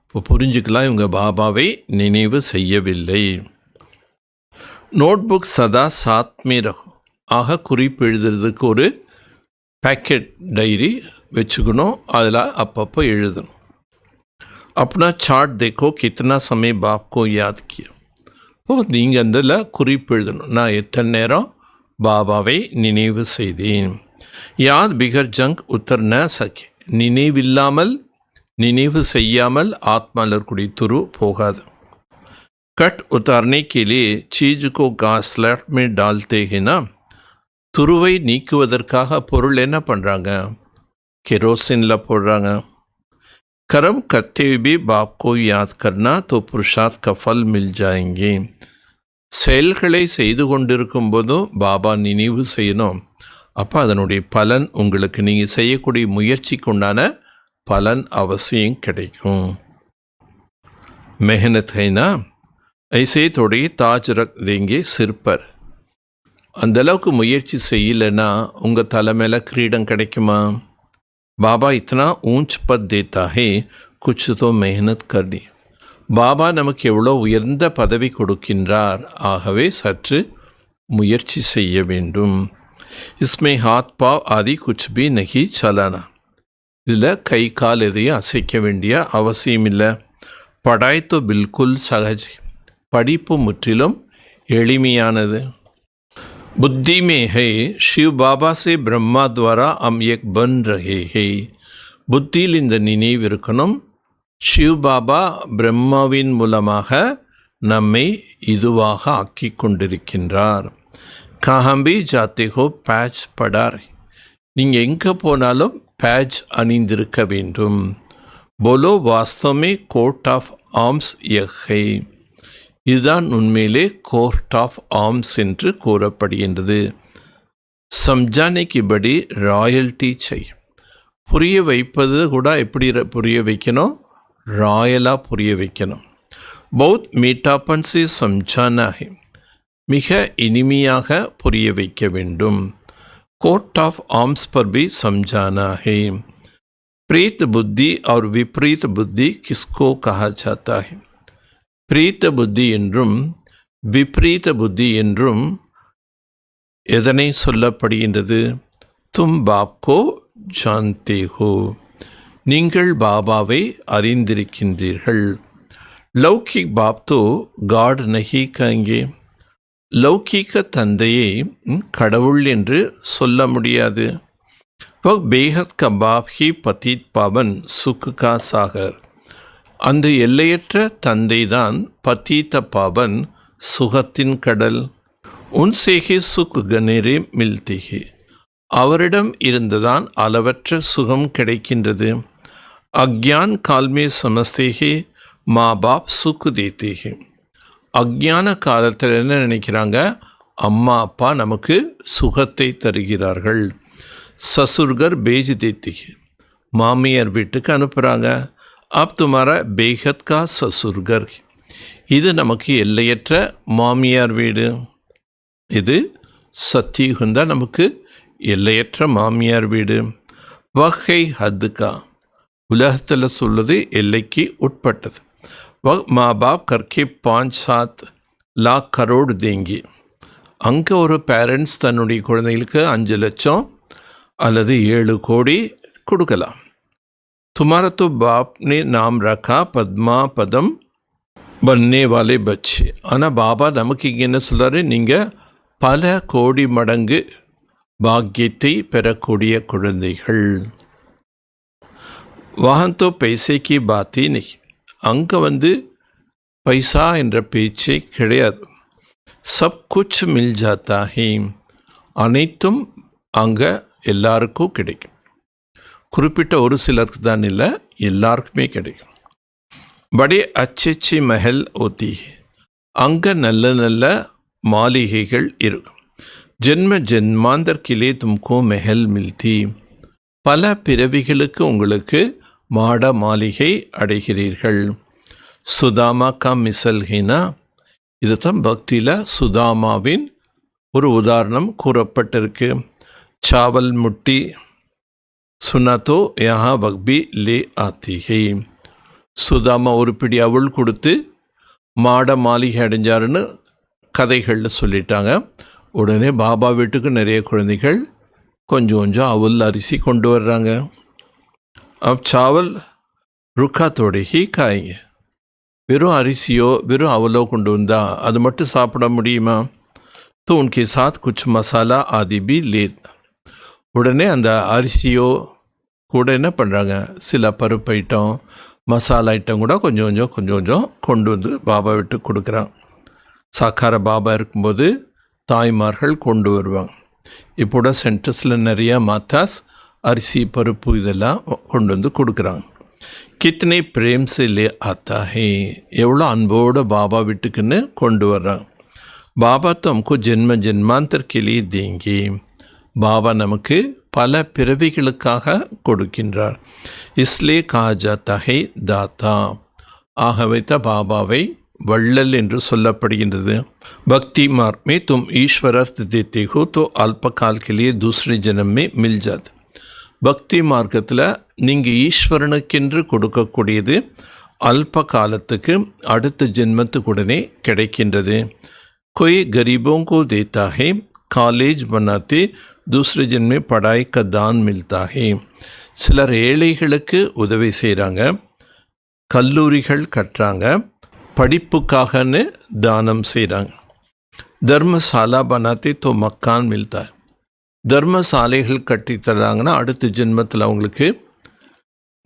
C: இப்போ புரிஞ்சுக்கலாம் இவங்க பாபாவை நினைவு செய்யவில்லை. நோட்புக் சதா சாத்மே ரஹோ. ஆக குறிப்பு எழுதுறதுக்கு ஒரு पैकेट डायरी वச்சுக்கணும். அதில் அப்பப்போ எழுதணும். अपना चार्ट देखो कितना समय बाप को याद किया. நீங்கள் அதில் குறிப்பு எழுதணும். நான் எத்தனை நேரம் பாபாவை நினைவு செய்தேன். याद बिगर जंग उतर न सके. நினைவில்லாமல் நினைவு செய்யாமல் ஆத்மாவில் இருக்கக்கூடிய துரு போகாது. कट उतारने के लिए चीज़ को घास स्लैट में डालते हैं ना. துருவை நீக்குவதற்காக பொருள் என்ன பண்ணுறாங்க? கெரோசினில் போடுறாங்க. கரம் கர்த்தே भी बाप को याद करना तो पुरुषार्थ का फल मिल जाएंगे. செயல்களை செய்து கொண்டிருக்கும் போதும் பாபா நினைவு செய்யணும். அப்போ அதனுடைய பலன் உங்களுக்கு நீங்கள் செய்யக்கூடிய முயற்சிக்கு உண்டான பலன் அவசியம் கிடைக்கும். मेहनत है ना, ऐसे थोड़ी ताज रख देंगे सिर पर. அந்தளவுக்கு முயற்சி செய்யலைன்னா உங்கள் தலை மேலே கிரீடம் கிடைக்குமா? பாபா இத்தனா ஊஞ்ச் பத் தேத்தா ஹே, குச் தோ மெஹனத் கர்னி. பாபா நமக்கு எவ்வளோ உயர்ந்த பதவி கொடுக்கின்றார். ஆகவே சற்று முயற்சி செய்ய வேண்டும். இஸ்மே ஹாத் பாவ் ஆதி குச் பி நஹி சலானா. இதில் கை கால் எதையும் அசைக்க வேண்டிய அவசியம் இல்லை. படாய் தோ பில்குல் சகஜ். படிப்பு முற்றிலும் எளிமையானது. बुद्धि में है शिव बाबा से ब्रह्मा द्वारा हम एक बन रहे हैं. புத்தியில் இந்த நினைவு இருக்கணும். சிவ் பாபா பிரம்மாவின் மூலமாக நம்மை இதுவாக ஆக்கி கொண்டிருக்கின்றார். கஹம்பி ஜாத்தே ஹோ பேட்ச் படார். நீங்கள் எங்கே போனாலும் பேட்ச் அணிந்திருக்க வேண்டும். போலோ வாஸ்தவமே கோர்ட் ஆஃப் ஆர்ம்ஸ் யஹை. இதுதான் உண்மையிலே கோர்ட் ஆஃப் ஆர்ம்ஸ் என்று கூறப்படுகின்றது. சம்ஜானைக்கு படி ராயல்ட்டி செய்யும். புரிய வைப்பது கூட எப்படி புரிய வைக்கணும்? ராயலாக புரிய வைக்கணும். பௌத் மீட்டாப்பன் से समझाना है. மிக இனிமையாக புரிய வைக்க வேண்டும். कोर्ट ऑफ आर्म्स पर भी समझाना है. प्रीत बुद्धि और विपरीत बुद्धि किसको कहा जाता है? பிரீத்த புத்தி என்றும் விப்ரீத புத்தி என்றும் எதனை சொல்லப்படுகின்றது? தும் பாப்கோ ஜான்தே ஹோ. நீங்கள் பாபாவை அறிந்திருக்கின்றீர்கள். லௌகிக் பாப் தோ காட் நஹி கங்கே. லௌகிக தந்தையை கடவுள் என்று சொல்ல முடியாது. பேஹத் க பாப் ஹி பதீத் பாவன் சுக் கா சாகர். அந்த எல்லையற்ற தந்தை தான் பதீத பாவன் சுகத்தின் கடல். உன்சேகி சுக் கனேரே மில்திஹி. அவரிடம் இருந்துதான் அளவற்ற சுகம் கிடைக்கின்றது. அக்ஞான் கால்மே சமஸ்தேகி மா பாப் சுக் தேத்தேகி. அக்ஞான காலத்தில் என்ன நினைக்கிறாங்க? அம்மா அப்பா நமக்கு சுகத்தை தருகிறார்கள். சசுர்கர் பேஜ் தேத்திகி. மாமியார் வீட்டுக்கு அனுப்புகிறாங்க. अब तुम्हारा बेहद का ससुरघर. இது நமக்கு எல்லையற்ற மாமியார் வீடு. இது சத்தியுகந்தான் நமக்கு எல்லையற்ற மாமியார் வீடு. வகை ஹத்துக்கா உலகத்தில் சொல்லுது எல்லைக்கு உட்பட்டது. மாँ बाप करके 5-7 लाख करोड़ देंगे. அங்கே ஒரு பேரண்ட்ஸ் தன்னுடைய குழந்தைகளுக்கு 5 லட்சம் அல்லது 7 கோடி கொடுக்கலாம். तुम्हारा तो बाप ने नाम रखा पद्मा पदम बनने वाले बच्चे. ஆனால் பாபா நமக்கு இங்கே என்ன சொல்கிறாரு, நீங்கள் பல கோடி மடங்கு பாக்கியத்தை பெறக்கூடிய குழந்தைகள். वहाँ तो पैसे की बात ही नहीं. அங்கே பைசா என்ற பேச்சே கிடையாது. சப் குச் மில் ஜாத்தா ஹே. அனைத்தும் அங்கே எல்லாருக்கும் கிடைக்கும். குறிப்பிட்ட ஒரு சிலருக்கு தான் இல்லை, எல்லாருக்குமே கிடைக்கும். படே அச்சே மஹல் ஓத்தி. அங்கே நல்ல நல்ல மாளிகைகள் இருக்கும். ஜென்ம ஜென்மாந்தர்கிலே தும்கோ மெஹல் மில்தி. பல பிறவிகளுக்கு உங்களுக்கு மாட மாளிகை அடைகிறீர்கள். சுதாமா கா மிசல் ஹீனா. இதுதான் பக்தியில் சுதாமாவின் ஒரு உதாரணம் கூறப்பட்டிருக்கு. சாவல் முட்டி சுனா தோ யஹா வக்பி லே ஆத்தி ஹை. சுதாமா ஒரு பிடி அவள் கொடுத்து மாட மாளிகை அடைஞ்சாருன்னு கதைகளில் சொல்லிட்டாங்க. உடனே பாபா வீட்டுக்கு நிறைய குழந்தைகள் கொஞ்சம் கொஞ்சம் அவல் அரிசி கொண்டு வர்றாங்க. अब चावल रुखा थोड़े ही खाएंगे. வெறும் அரிசியோ வெறும் அவலோ கொண்டு வந்தால் அது மட்டும் சாப்பிட முடியுமா? तो उनके साथ कुछ मसाला आदि भी ले. உடனே அந்த அரிசியோ கூட என்ன பண்ணுறாங்க, சில பருப்பு ஐட்டம் மசாலா ஐட்டம் கூட கொஞ்சம் கொஞ்சம் கொண்டு வந்து பாபா விட்டு கொடுக்குறாங்க. சாக்கார பாபா இருக்கும்போது தாய்மார்கள் கொண்டு வருவாங்க. இப்போட சென்டர்ஸில் நிறையா மாத்தாஸ் அரிசி பருப்பு இதெல்லாம் கொண்டு வந்து கொடுக்குறாங்க. கித்தனை பிரேம் से ले आता है. எவ்வளோ அன்போடு பாபா வீட்டுக்குன்னு கொண்டு வர்றாங்க. பாபா तो हमको जन्म जन्मांतर के लिए देंगे. பாபா நமக்கு பல பிறவிகளுக்காக கொடுக்கின்றார். इसलिए कहा जाता है दाता. ஆகவே தான் பாபாவை வள்ளல் என்று சொல்லப்படுகின்றது. भक्ति मार्ग में तुम ईश्वरार्थ देते हो तो अल्पकाल के लिए दूसरे जन्म में मिल जाते. பக்தி மார்க்கத்தில் நீங்கள் ஈஸ்வரனுக்கென்று கொடுக்கக்கூடியது அல்ப காலத்துக்கு அடுத்த ஜென்மத்துக்குடனே கிடைக்கின்றது. कोई गरीबों को देता है, कॉलेज बनाते दूसरे जन्म में पढ़ाई का दान मिलता है. சிலர் ஏழைகளுக்கு உதவி செய்கிறாங்க, கல்லூரிகள் கட்டுறாங்க, படிப்புக்காகன்னு தானம் செய்கிறாங்க. தர்மசாலா बनाते तो मकान मिलता है. தர்மசாலைகள் கட்டித்தராங்கன்னா அடுத்த ஜென்மத்தில் அவங்களுக்கு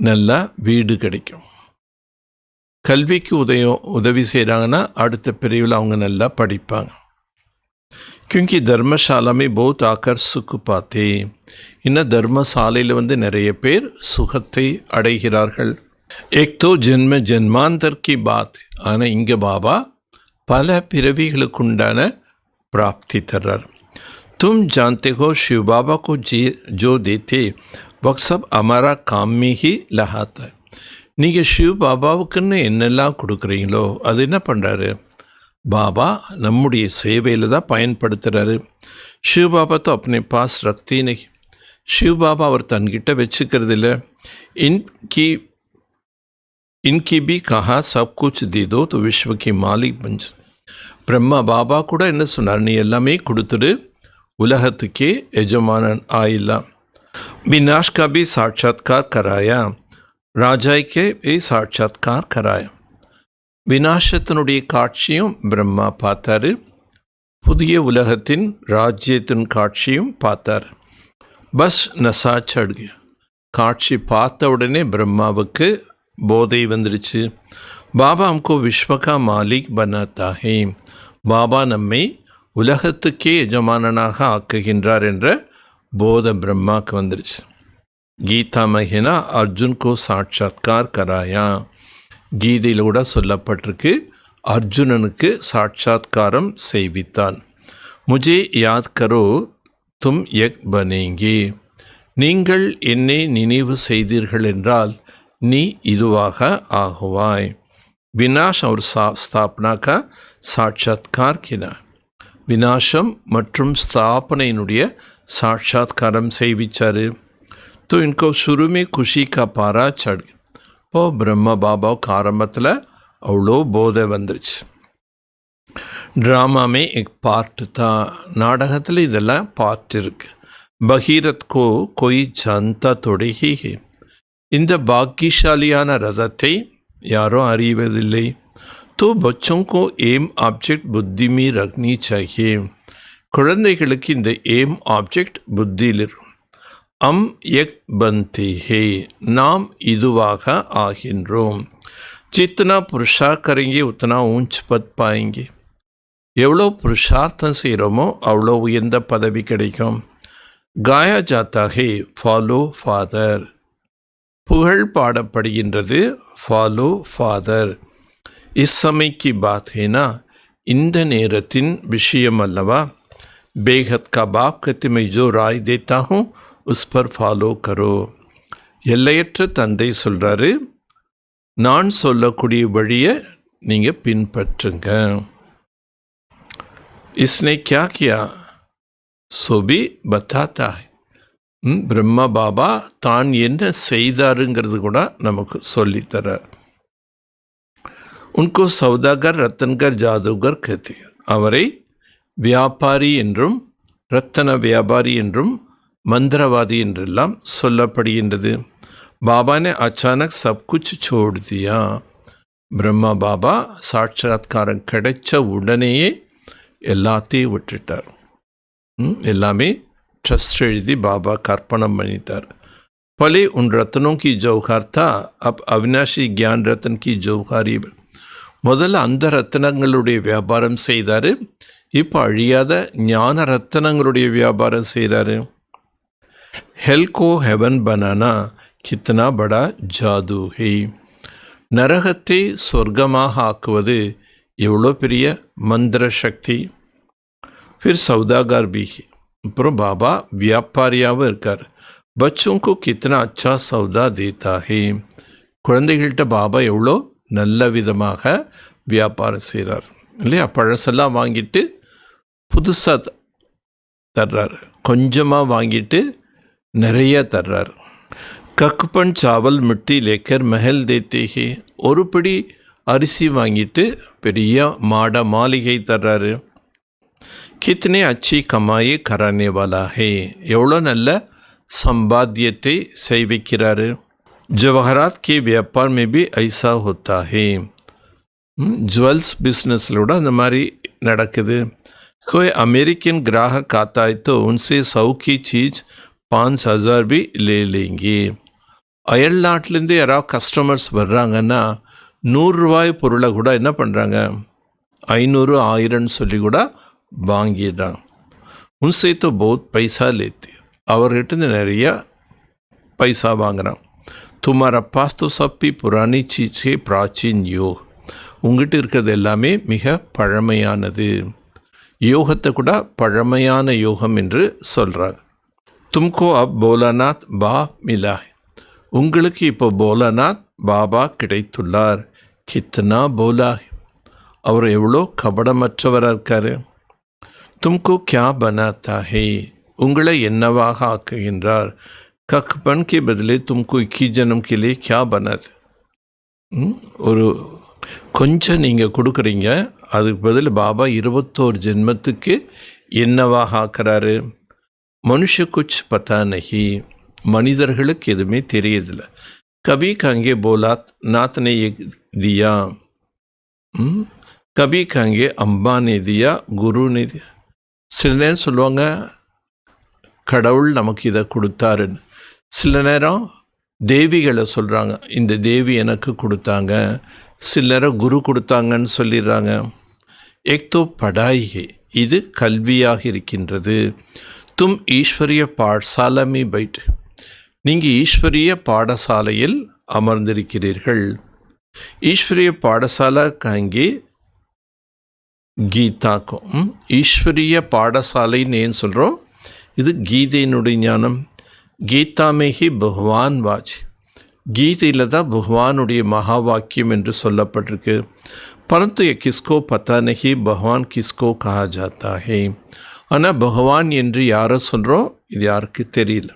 C: நல்ல வீடு கிடைக்கும். கல்விக்கு உதவி செய்கிறாங்கன்னா அடுத்த பிரிவில் அவங்க நல்லா படிப்பாங்க. क्योंकि धर्मशाला में बहुत आकर सुख पाते. இன்னும் தர்மசாலையில் நிறைய பேர் சுகத்தை அடைகிறார்கள். एक तो जन्म जन्मांतर की बात. ஆனால் இங்கே பாபா பல பிறவிகளுக்குண்டான பிராப்தி தர்றார். तुम जानते हो शिव बाबा को जो देते वह सब हमारा काम में ही लहाता है. நீங்கள் शिव பாபாவுக்குன்னு என்னெல்லாம் கொடுக்குறீங்களோ அது என்ன பண்ணுறாரு, பாபா நம்முடைய சேவையில் தான் பயன்படுத்துகிறாரு. शिव बाबा तो अपने पास रखते ही नहीं. शिव बाबा அவர் தன்கிட்ட வச்சுக்கிறது இல்லை. इनकी भी कहा सब कुछ दे दो तो विश्व की मालिक बन जा. பிரம்மா பாபா கூட என்ன சொன்னார், நீ எல்லாமே கொடுத்துடு, உலகத்துக்கே எஜமானன் ஆயிடலாம். विनाश का भी साक्षात्कार कराया, ராஜாய் के भी साक्षात्कार कराया. விநாசத்தினுடைய காட்சியும் பிரம்மா பார்த்தாரு, புதிய உலகத்தின் ராஜ்யத்தின் காட்சியும் பார்த்தார். பஸ் நசா சடுக. காட்சி பார்த்த உடனே பிரம்மாவுக்கு போதை வந்துடுச்சு. பாபா हमको विश्व का मालिक बनाता है. பாபா நம்மை உலகத்துக்கே எஜமானனாக ஆக்குகின்றார் என்ற போத பிரம்மாவுக்கு வந்துடுச்சு. கீதா மஹினா அர்ஜுன்கோ சாட்சாத்கார் கராயா. கீதையில் கூட சொல்லப்பட்டிருக்கு, அர்ஜுனனுக்கு சாட்சாத்காரம் செய்வித்தான். முஜே யாத் கரோ தும் யக் பனேங்கே. நீங்கள் என்னை நினைவு செய்தீர்கள் என்றால் நீ இதுவாக ஆகுவாய். विनाश और स्थापना का साक्षात्कार किया. விநாசம் மற்றும் ஸ்தாபனையினுடைய சாட்சாத்காரம் செய்விச்சார். तो इनको शुरू में खुशी का पारा चढ़ गया. ஓ பிரம்ம பாபாவுக்கு ஆரம்பத்தில் அவ்வளோ போதை வந்துருச்சு. ड्रामा एक पार्ट था. நாடகத்தில் இதெல்லாம் பார்ட் இருக்கு. பகீரத் கோ कोई जानता थोड़ी ही है. இந்த பாக்கியசாலியான ரதத்தை யாரும் அறிவதில்லை. तो बच्चों को एम ऑब्जेक्ट बुद्धि में रखनी चाहिए. குழந்தைகளுக்கு இந்த एम ऑब्जेक्ट புத்தியில் இருக்கும். அம் எக் பந்தி ஹே, நாம் இதுவாக ஆகின்றோம். जितना पुरुषार्थ करेंगे उतना ऊंच पद पाएंगे. எவ்வளோ புருஷார்த்தம் செய்கிறோமோ அவ்வளோ உயர்ந்த பதவி கிடைக்கும். காயா ஜாத்தா ஹே ஃபாலோ ஃபாதர், புகழ் பாடப்படுகின்றது ஃபாலோ ஃபாதர். इस समय की बात है ना, இந்த நேரத்தின் விஷயம் அல்லவா. बेहद का बाप कहते मैं जो राय देता हूँ उस पर ஃபாலோ करो. எல்லையற்ற தந்தை சொல்கிறாரு, நான் சொல்லக்கூடிய வழியை நீங்கள் பின்பற்றுங்க. इसने क्या किया सो भी बताता है. பிரம்மா பாபா தான் என்ன செய்தாருங்கிறது கூட நமக்கு சொல்லித்தரார். उनको சௌதாகர் ரத்தன்கர் ஜாதுகர் कहते. அவரை வியாபாரி என்றும் ரத்தன வியாபாரி என்றும் மந்திரவாதி என்றெல்லாம் சொல்லப்படுகின்றது. பாபா ने अचानक सब कुछ छोड़ दिया. பிரம்மா பாபா சாட்சாத்காரம் கிடைச்ச உடனேயே எல்லாத்தையும் விட்டுட்டார். எல்லாமே ட்ரஸ்ட் எழுதி பாபா கற்பனம் பண்ணிட்டார். पहले उन रत्नों की जौहर था, अब अविनाशी ज्ञान रत्न की जौहरी. முதல்ல அந்த ரத்தனங்களுடைய வியாபாரம் செய்தார். இப்போ அழியாத ஞான ரத்தனங்களுடைய வியாபாரம் செய்கிறாரு. ஹெல்கோ ஹெவன் பனானா கித்தனா படா ஜாது ஹே. நரகத்தை சொர்க்கமாக ஆக்குவது எவ்வளோ பெரிய மந்திர சக்தி. ஃபிர் சௌதாகர் பி. அப்புறம் பாபா வியாபாரியாகவும் இருக்கார். பச்சோங்கு கித்தனா அச்சா சௌதா தேத்தா ஹே. குழந்தைகள்கிட்ட பாபா எவ்வளோ நல்ல விதமாக வியாபாரம் செய்கிறார் இல்லையா. பழசெல்லாம் வாங்கிட்டு புதுசாக தர்றார், கொஞ்சமாக வாங்கிட்டு நிறைய தர்றார். கக்குப்பன் சாவல் மிட்டி லேக்கர் மஹல் தேத்தே ஹே. ஒரு படி அரிசி வாங்கிட்டு பெரிய மாட மாளிகை தர்றாரு. கித்தனை அச்சி கமாயே கரானே வாலா ஹே. எவ்வளோ நல்ல சம்பாத்தியத்தை செய்விக்கிறாரு. जवाहरात के व्यापार में भी ऐसा होता है. ज्वेल्स बिजनेसलोड அந்த மாதிரி நடக்குது. कोई अमेरिकन ग्राहक आता है तो उनसे 100 की चीज़ 5000 भी ले लेंगे. அயல் நாட்டிலேருந்து யாராவது கஸ்டமர்ஸ் வர்றாங்கன்னா 100 ரூபாய் பொருளை கூட என்ன பண்ணுறாங்க, 500 1000 சொல்லி கூட வாங்கிடுறாங்க. उनसे तो बहुत पैसा लेते. அவர்கிட்ட நிறையா பைசா வாங்குறான். तुम्हारा पास तो सब भी पुरानी चीज़ है, प्राचीन योग. உங்ககிட்ட இருக்கிறது எல்லாமே மிக பழமையானது. யோகத்தை கூட பழமையான யோகம் என்று சொல்கிறாங்க. तुमको अब भोलानाथ बाप मिला है. உங்களுக்கு இப்போ போலாநாத் பாபா கிடைத்துள்ளார். கித்தனா போலா. அவர் எவ்வளோ கபடமற்றவராக இருக்கார். तुमको क्या बनाता है. உங்களை என்னவாக ஆக்குகின்றார். ककपन के बदले तुमको 21 जन्म के लिए क्या बना. ஒரு கொஞ்சம் நீங்கள் கொடுக்குறீங்க, அதுக்கு பதில் பாபா 21 ஜென்மத்துக்கு என்னவாக ஆக்குறாரு. மனுஷ குச் பத்தா நஹி. மனிதர்களுக்கு எதுவுமே தெரியதில்லை. கபி கங்கே போலாத் நாத்னே தியா, கபி கங்கே அம்பானே தியா, குருனே தியா. சில நேரம் சொல்லுவாங்க கடவுள் நமக்கு இதை கொடுத்தாருன்னு. சில நேரம் தேவிகளை சொல்கிறாங்க, இந்த தேவி எனக்கு கொடுத்தாங்க. சில நேரம் குரு கொடுத்தாங்கன்னு சொல்லிடுறாங்க. ஏக்தோ படாய் ஹே. இது கல்வியாக இருக்கின்றது. தும் ஈஸ்வரிய பாடசாலமே பைட். நீங்கள் ஈஸ்வரிய பாடசாலையில் அமர்ந்திருக்கிறீர்கள். ஈஸ்வரிய பாடசாலா கங்கே கீதாக்கும். ஈஸ்வரிய பாடசாலைன்னு ஏன் சொல்கிறோம், இது கீதையினுடைய ஞானம். கீதா में ही भगवान वाच. கீதையில் தான் பகவானுடைய மகா வாக்கியம் என்று சொல்லப்பட்டிருக்கு. பரந்து ये किसको पता नहीं भगवान किसको कहा जाता है. ஆனால் பகவான் என்று யாரை சொல்கிறோம் இது யாருக்கு தெரியல.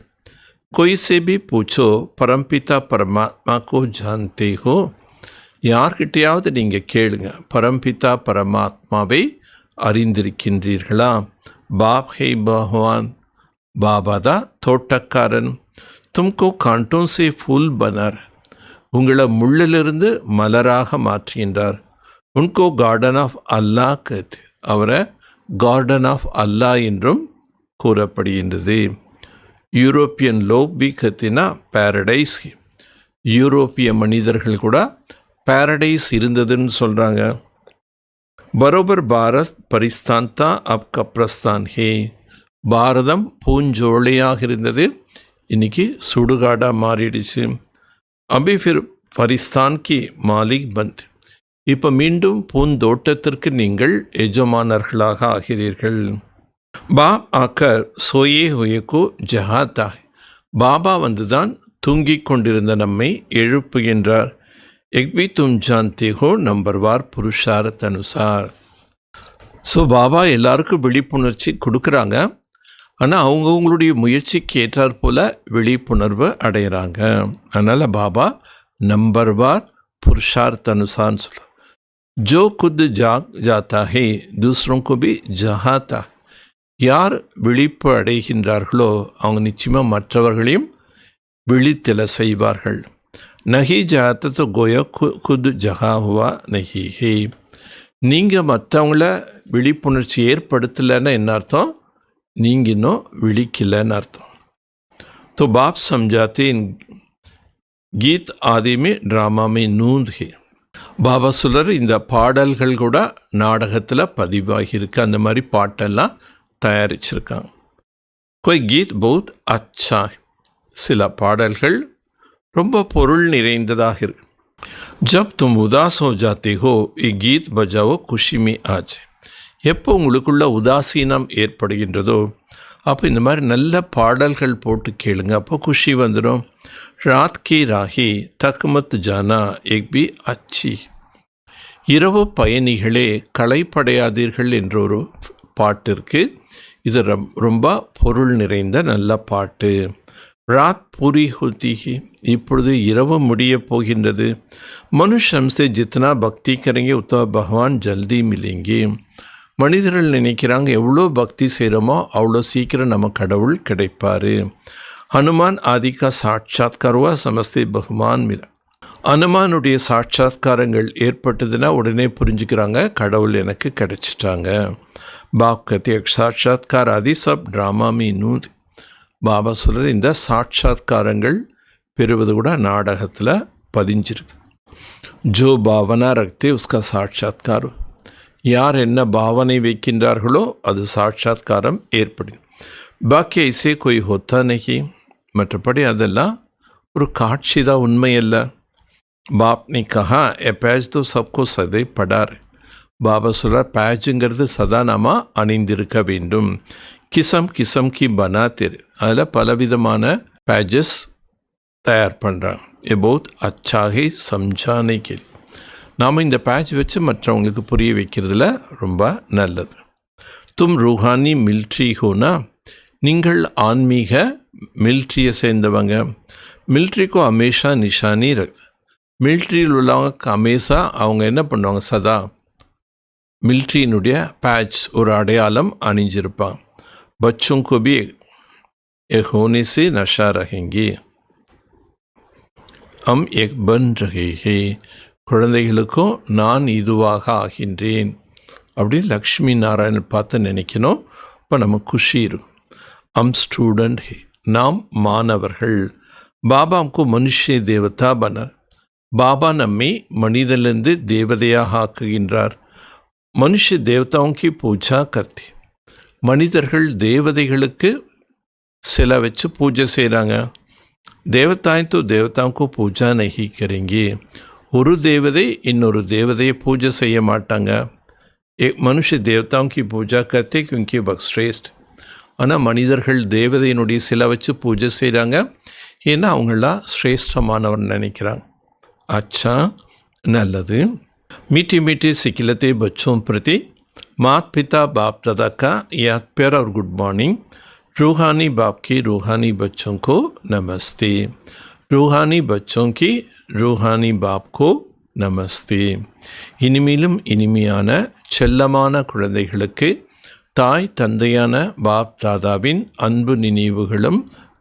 C: कोई से भी पूछो परमपिता परमात्मा को जानते हो. யார்கிட்டையாவது நீங்கள் கேளுங்க, பரம்பிதா பரமாத்மாவை அறிந்திருக்கின்றீர்களா? பாப் ஹே பகவான், பாபா தான் தோட்டக்காரன். தும்கோ காண்டோं से फूल बनार, உங்களை முள்ளிலிருந்து மலராக மாற்றுகின்றார். உன்கோ கார்டன் ஆஃப் அல்லாஹ் कहते, அவரை கார்டன் ஆஃப் அல்லாஹ் என்றும் கூறப்படுகின்றது. யூரோப்பியன் லோக் பி கத்தினா பேரடைஸ். யூரோப்பிய மனிதர்கள் கூட பேரடைஸ் இருந்ததுன்னு சொல்கிறாங்க. பரோபர் பாரத் பரிஸ்தான்தா அப் கப்ரஸ்தான் ஹே, பாரதம் பூஞ்சோலையாக இருந்தது, இன்றைக்கி சுடுகாடாக மாறிடுச்சு. அபி ஃபிர் பரிஸ்தான் கி மாலிக் பந்த், இப்போ மீண்டும் பூந்தோட்டத்திற்கு நீங்கள் எஜமானர்களாக ஆகிறீர்கள். பாப் ஆக்கர் சோயே ஹோயேக்கு ஜஹாத்தா, பாபா வந்து தான் தூங்கிக் கொண்டிருந்த நம்மை எழுப்புகின்றார். எக்பி தும் ஜான்தே ஹோ நம்பர்வார் புருஷார்த் அனுசார். ஸோ பாபா எல்லாருக்கும் விழிப்புணர்ச்சி கொடுக்குறாங்க, ஆனால் அவங்கவுங்களுடைய முயற்சிக்கு ஏற்றாற் போல் விழிப்புணர்வு அடைகிறாங்க. அதனால் பாபா நம்பர்வார் புருஷார்த் அனுசார்னு சொல்கிறார். ஜோ குத் ஜாக் ஜாத்தா ஹே தூசரோं को भी ஜஹாத்தா, யார் விழிப்பு அடைகின்றார்களோ அவங்க நிச்சயமாக மற்றவர்களையும் விழித்தெழ செய்வார்கள். நஹி ஜாத்த तो गोया खुद ஜஹா हुआ नहीं है. நீங்கள் மற்றவங்கள விழிப்புணர்ச்சி ஏற்படுத்தலைன்னா என்ன அர்த்தம்? நீங்கள் இன்னும் விழிக்கலைன்னு அர்த்தம். तो बाप समझाते इन गीत आदि में ड्रामा में नूंद है. பாபா சொல்கிற இந்த பாடல்கள் கூட நாடகத்தில் பதிவாகியிருக்கு, அந்த மாதிரி பாட்டெல்லாம் தயாரிச்சிருக்காங்க. कोई गीत बहुत अच्छा, சில பாடல்கள் ரொம்ப பொருள் நிறைந்ததாக இருக்கு. जब तुम उदास हो जाते हो ये गीत बजाओ खुशी में आज. எப்போ உங்களுக்குள்ள உதாசீனம் ஏற்படுகின்றதோ அப்போ இந்த மாதிரி நல்ல பாடல்கள் போட்டு கேளுங்க, அப்போ குஷி வந்துடும். ராத் கி ராஹி தக்மத் ஜானா எக் பி அச்சி, இரவு பயணிகளே களைப்படையாதீர்கள் என்ற ஒரு பாட்டு இருக்குது. இது ரொம்ப பொருள் நிறைந்த நல்ல பாட்டு. ராத் பூரி ஹோத்தி, இப்பொழுது இரவு முடிய போகின்றது. மனுஷம் சே ஜித்னா பக்தி கரேங்கே உத்தா பகவான் ஜல்தி மிலேங்கே. மனிதர்கள் நினைக்கிறாங்க எவ்வளோ பக்தி செய்கிறோமோ அவ்வளோ சீக்கிரம் நம்ம கடவுள் கிடைப்பார். ஹனுமான் ஆதிக்கா சாட்சாத்காரவா சமஸ்தே பகவான் மில, அனுமானுடைய சாட்சாத்காரங்கள் ஏற்பட்டதுன்னா உடனே புரிஞ்சுக்கிறாங்க கடவுள் எனக்கு கிடைச்சிட்டாங்க. பாப் கத்தி சாட்சாத்கார் ஆதி சப் ட்ராமா மீ நூத். பாபா சொல்கிற இந்த சாட்சாத்காரங்கள் பெறுவது கூட நாடகத்தில் பதிஞ்சிருக்கு. ஜோ பாவனா ரக்தே உஸ்கா சாட்சாத்கார், யார் என்ன பாவனை வைக்கின்றார்களோ அது சாட்சாத்காரம் ஏற்படும். பாக்கி ஐசே கோய் ஹோத்தா நஹி, மற்றபடி அதெல்லாம் ஒரு காட்சி தான், உண்மை அல்ல. பாப் நீ கஹா எ பேஜ் தோ சப்கோ சதை படார். பாபா சொல்கிற பேஜுங்கிறது சதா நாம அணிந்திருக்க வேண்டும். கிசம் கிசம் கி பனாத்திரு, அதில் பலவிதமான பேஜஸ் தயார் பண்ணுறாங்க. ஏ பௌத் அச்சாகே சம்ஜானே கே, நாம் இந்த பேட்ச் வச்சு மற்றவங்களுக்கு புரிய வைக்கிறதுல ரொம்ப நல்லது. தும் ரூஹானி மில்ட்ரி ஹோனா, நீங்கள் ஆன்மீக மில்ட்ரியை சேர்ந்தவங்க. மில்ட்ரிக்கோ அமேஷா நிஷானி ரக், மில்ட்ரியில் உள்ளவங்க அமேஷா அவங்க என்ன பண்ணுவாங்க, சதா மில்ட்ரியினுடைய பேட்ச் ஒரு அடையாளம் அணிஞ்சிருப்பாங்க. बच्चों को भी एक होने से नशा रहेंगे, हम एक बन रहे हैं. குழந்தைகளுக்கும் நான் இதுவாக ஆகின்றேன் அப்படின்னு லக்ஷ்மி நாராயணன் பார்த்து நினைக்கணும். இப்போ நம்ம குஷி இருக்கும். हम स्टूडेंट है, நாம் மாணவர்கள். பாபா हमको मनुष्य देवता बना, பாபா நம்மை மனிதனிலிருந்து தேவதையாக ஆக்குகின்றார். மனுஷ தேவதாओं की पूजा करते, மனிதர்கள் தேவதைகளுக்கு சிலை வச்சு பூஜை செய்கிறாங்க. தேவதாய் तो देवताओं को पूजा नहीं करेंगे, ஒரு தேவதை இன்னொரு தேவதையை பூஜை செய்ய மாட்டாங்க. மனுஷ தேவதாओं की पूजा करते क्योंकि वह श्रेष्ठ. ஆனால் மனிதர்கள் தேவதையினுடைய சிலை வச்சு பூஜை செய்கிறாங்க, ஏன்னா அவங்களாம் சிரேஷ்டமானவர் நினைக்கிறாங்க. अच्छा நல்லது. मीठी मीठी सिखिलते बच्चों प्रति माता पिता बाप दादा का याद प्यार और गुड मॉर्निंग. रूहानी बाप की रूहानी बच्चों को नमस्ते. रूहानी बच्चों की रूहानी बाप को நமஸ்தே. இனிமேலும் இனிமையான செல்லமான குழந்தைகளுக்கு தாய் தந்தையான பாப் தாதாவின் அன்பு நினைவுகளும்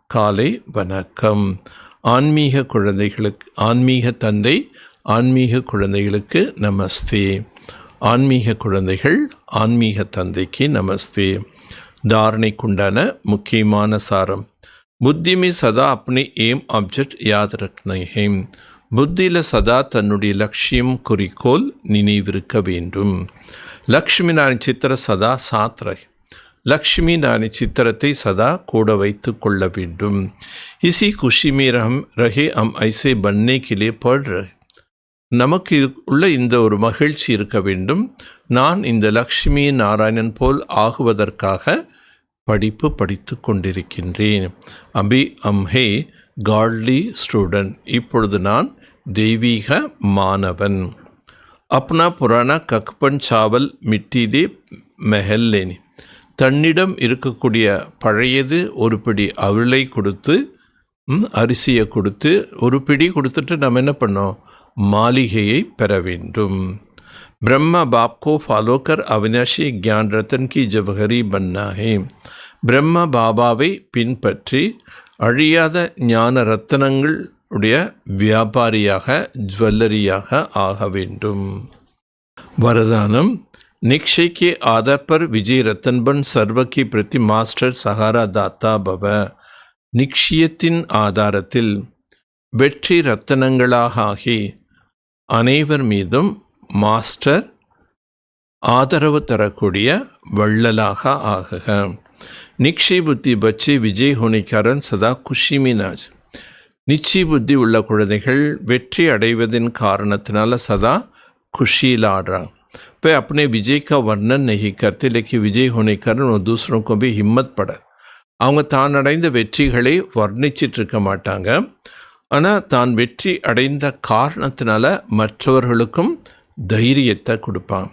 C: காலை வணக்கம். ஆன்மீக குழந்தைகளுக்கு ஆன்மீக தந்தை ஆன்மீக குழந்தைகளுக்கு நமஸ்தே. ஆன்மீக குழந்தைகள் ஆன்மீக தந்தைக்கு நமஸ்தே. தாரணைக்குண்டான முக்கியமான சாரம். புத்தி में सदा अपने एम ऑब्जेक्ट याद रखना है. புத்தியில் சதா தன்னுடைய லட்சியம் குறிக்கோள் நினைவிருக்க வேண்டும். லக்ஷ்மி நாராயண சித்திர சதா சாத் ரஹே. லக்ஷ்மி நாராயண சித்திரத்தை சதா கூட வைத்து கொள்ள வேண்டும். இசி குஷி में रहे हम ऐसे बनने के लिए पढ़ रहे. நமக்கு உள்ள இந்த ஒரு மகிழ்ச்சி இருக்க வேண்டும். நான் இந்த லக்ஷ்மி நாராயணன் போல் ஆகுவதற்காக படிப்பு படித்து கொண்டிருக்கின்றேன். அபி அம்ஹே காட்லி ஸ்டூடெண்ட். இப்பொழுது நான் தெய்வீக மாணவன். அப்னா புராணா கக்பன் சாவல் மிட்டி தே மெஹல் லேனி. தன்னிடம் இருக்கக்கூடிய பழையது ஒரு பிடி அவளை கொடுத்து அரிசியை கொடுத்து ஒரு பிடி கொடுத்துட்டு நம்ம என்ன பண்ணோம், மாளிகையை பெற வேண்டும். பிரம்மா बाप को फॉलो कर अविनाशी ज्ञान रतन की जवहरी बनना है. பிரம்ம பாபாவை பின்பற்றி அழியாத ஞான ரத்தனங்கள் உடைய வியாபாரியாக ஜுவல்லரியாக ஆக வேண்டும். வரதானம். निश्चय के आधार पर विजय रतन बन सर्व की प्रति मास्टर सहारा दाता भव. நிச்சயத்தின் ஆதாரத்தில் வெற்றி ரத்தனங்களாக ஆகி அனைவர் மீதும் மாஸ்டர் ஆதரவு தரக்கூடிய வள்ளலாக ஆகுக. நிச்சய புத்தி பச்சை விஜய் ஹோனிக்காரன் சதா குஷி மீனாஜ். நிச்சய புத்தி உள்ள குழந்தைகள் வெற்றி அடைவதின் காரணத்தினால சதா खुशिயில் ஆடுறாங்க. पे अपने विजय का वर्णन नहीं करते, लेकिन विजय होने के कारण वो दूसरों को भी हिम्मत पड़ा. அவங்க தான் அடைந்த வெற்றிகளை வர்ணிச்சிட்டு இருக்க மாட்டாங்க. ஆனால் தான் வெற்றி அடைந்த காரணத்தினால மற்றவர்களுக்கும் தைரியத்தை கொடுப்பான்.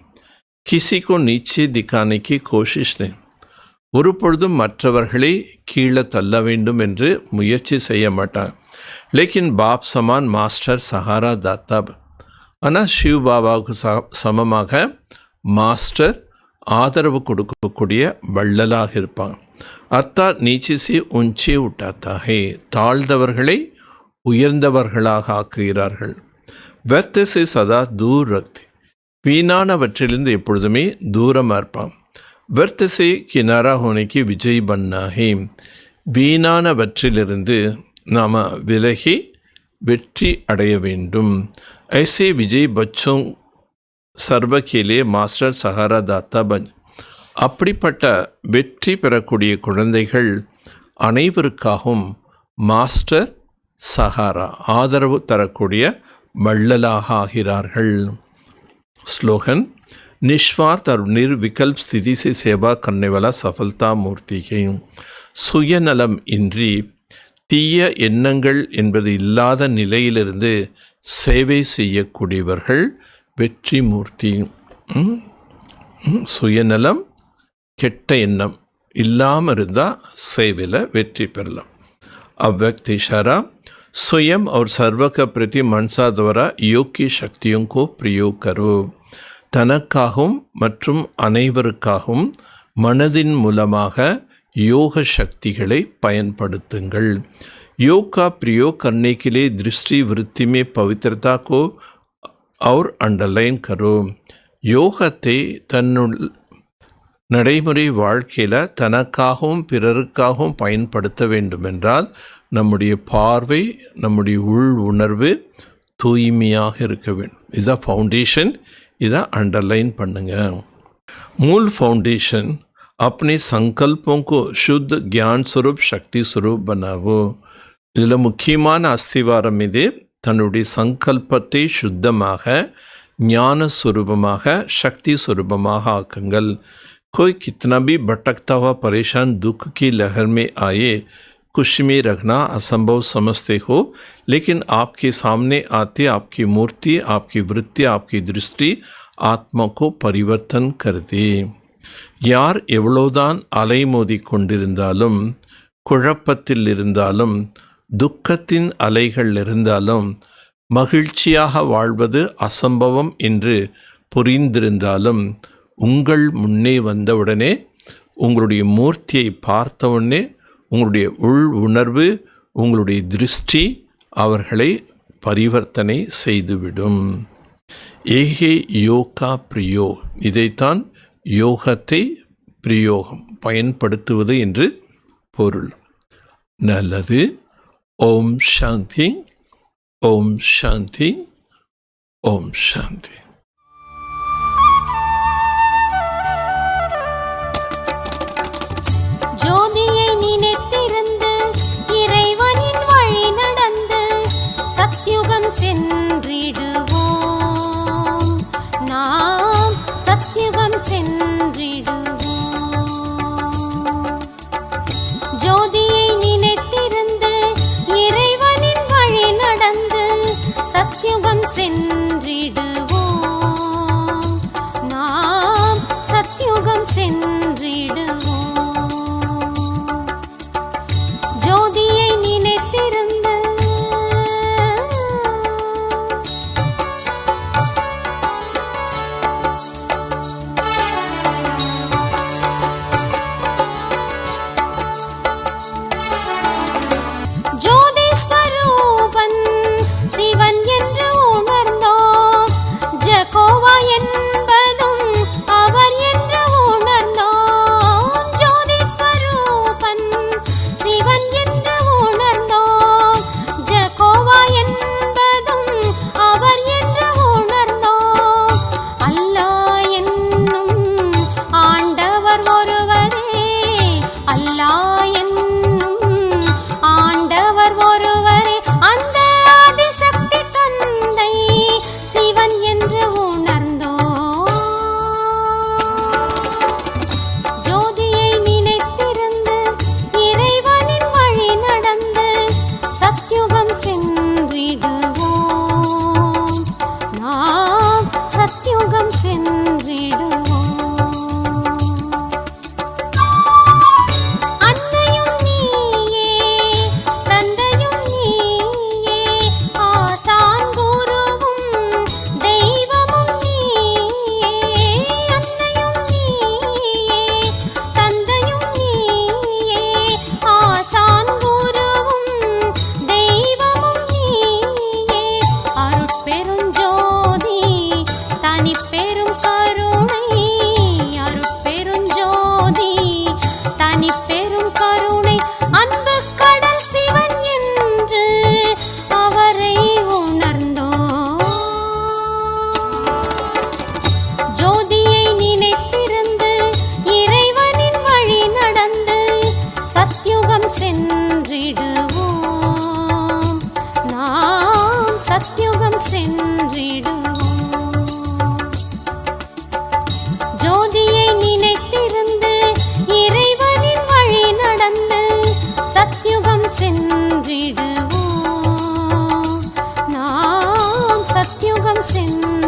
C: கிசிக்கோ நீச்சே திக்கானைக்கு கோஷிஷ் நே. ஒரு பொழுதும் மற்றவர்களை கீழே தள்ள வேண்டும் என்று முயற்சி செய்ய மாட்டான். லேக்கின் பாப் சமான் மாஸ்டர் சஹாரா தாத்தா. ஆனால் சிவ் பாபாவுக்கு சமமாக மாஸ்டர் ஆதரவு கொடுக்கக்கூடிய வள்ளலாக இருப்பாங்க. அர்த்தாத் நீச்சிசி உஞ்சி உட்டாத்தாகே. தாழ்ந்தவர்களை உயர்ந்தவர்களாக ஆக்குகிறார்கள். व्यर्थ சதா தூர் ரக்தி. வீணானவற்றிலிருந்து எப்பொழுதுமே தூரமாக இருப்பான். व्यर्थ से किनारा होने की विजय बनना है. வீணானவற்றிலிருந்து நாம் விலகி வெற்றி அடைய வேண்டும். ऐसे विजय बच्चों सर्व के लिए मास्टर सहारा दाता बन. அப்படிப்பட்ட வெற்றி பெறக்கூடிய குழந்தைகள் அனைவருக்காகவும் மாஸ்டர் சஹாரா ஆதரவு தரக்கூடிய வள்ளலாக ஆகிறார்கள். ஸ்லோகன். निस्वार्थ और निर्विकल्प स्थिति से सेवा करने वाला सफलता मूर्ति है. சுயநலம் இன்றி தீய எண்ணங்கள் என்பது இல்லாத நிலையிலிருந்து சேவை செய்யக்கூடியவர்கள் வெற்றி மூர்த்தி. சுயநலம் கெட்ட எண்ணம் இல்லாமல் இருந்தால் சேவையில் வெற்றி பெறலாம். अव्यक्त इशारा. स्वयं और सर्व का प्रति मनसा द्वारा योग की शक्तियों को प्रयोग करो. தனக்காகவும் மற்றும் அனைவருக்காகவும் மனதின் மூலமாக யோக சக்திகளை பயன்படுத்துங்கள். योग का प्रयोग करने के लिए दृष्टि वृत्ति में पवित्रता को और अंडरलाइन करो. யோகத்தை தன்னுள் நடைமுறை வாழ்க்கையில் தனக்காகவும் பிறருக்காகவும் பயன்படுத்த வேண்டுமென்றால் நம்முடைய பார்வை, நம்முடைய உள் உணர்வு தூய்மையாக இருக்க வேண்டும். இதுதான் ஃபவுண்டேஷன். இதை அண்டர்லைன் பண்ணுங்க. मूल फाउंडेशन अपने संकल्पों को शुद्ध ज्ञान स्वरूप शक्ति स्वरूप बनावो. இதில் முக்கியமான அஸ்திவாரம் இது. தன்னுடைய சங்கல்பத்தை சுத்தமாக ஞான स्वरूपமாக शक्ति स्वरूपமாக ஆக்குங்கள். कोई कितना भी भटकता हुआ परेशान दुख की लहर में आए कुछ में रखना असंभव समझते हो, लेकिन आपके सामने आते आपकी मूर्ति, आपकी वृत्ति, आपकी दृष्टि आत्मा को परिवर्तन कर दे. யார் எவ்வளவுதான் அலைமோதி கொண்டிருந்தாலும், குழப்பத்தில் இருந்தாலும், துக்கத்தின் அலைகள் இருந்தாலும், மகிழ்ச்சியாக வாழ்வது அசம்பவம் என்று புரிந்திருந்தாலும், உங்கள் முன்னே வந்தவுடனே, உங்களுடைய மூர்த்தியை பார்த்தவுடனே, உங்களுடைய உள் உணர்வு, உங்களுடைய திருஷ்டி அவர்களை பரிவர்த்தனை செய்துவிடும். ஏகே யோகா பிரியோ, இதைத்தான் யோகத்தை பிரயோகம் பயன்படுத்துவது என்று பொருள். நல்லது. ஓம் சாந்தி, ஓம் சாந்தி, ஓம் சாந்தி.
A: ஜோதியை நினைத்திருந்து இறைவனின் வழி நடந்து சத்யுகம் சென்றிடுவோம். நாம் சத்யுகம் சென்றிடுவோம். ஜோதியை நினைத்திருந்து இறைவனின் வழி நடந்து சத்யுகம் சென்றிடுவோம். நாம் சத்யுகம் சென்றிடுவோம். ஜோதியை நினைத்திருந்து ஜோதி ஸ்வரூபன் சிவன் என்று உணர்ந்தோம். ஜெகோவா என்பதும் அவர் என்று உணர்ந்தோம். ஜோதி ஸ்வரூபன் சிவன் என்று உணர்ந்தோம். ஜெகோவா என்பதும் அவர் என்று உணர்ந்தோம். அல்லாஹ் என்னும் ஆண்டவர் ஒருவரே. அல்லாஹ் என்னும் ஆண்டவர் ஒருவரே. அந்த ஆதிசக்தி தந்தை சிவன் என்று உணர்ந்தோம். ஜோதியை நினைத்திருந்து இறைவனின் வழி நடந்து சத்யுகம் சென்றிடுவோம். நாம் சத்யுகம் சென்றிடுவோம். அன்னையும் நீயே, தந்தையும் நீயே, ஆசான் குருவும் தெய்வமும் நீயே. அன்னையும் நீயே, தந்தையும் நீயே, ஆசான் குருவும் தெய்வமும் நீயே. அருட்பெருஞ்சோதி, தனிப்பெரும் கருணை. அருட்பெருஞ்சோதி, தனிப்பெரும் கருணை. அன்பு கடல் சிவன் என்று அவரை உணர்ந்தோம். ஜோதியை நினைத்திருந்து இறைவனின் வழி நடந்து சத்யுகம் சென்றிடுவோம். நாம் சத்யுகம் சென்றிடுவோம். ஜோதியை நினைத்திருந்து இறைவனின் வழி நடந்து சத்யுகம் சென்றிடுவோம். நாம் சத்யுகம் சென்றிடுவோம்.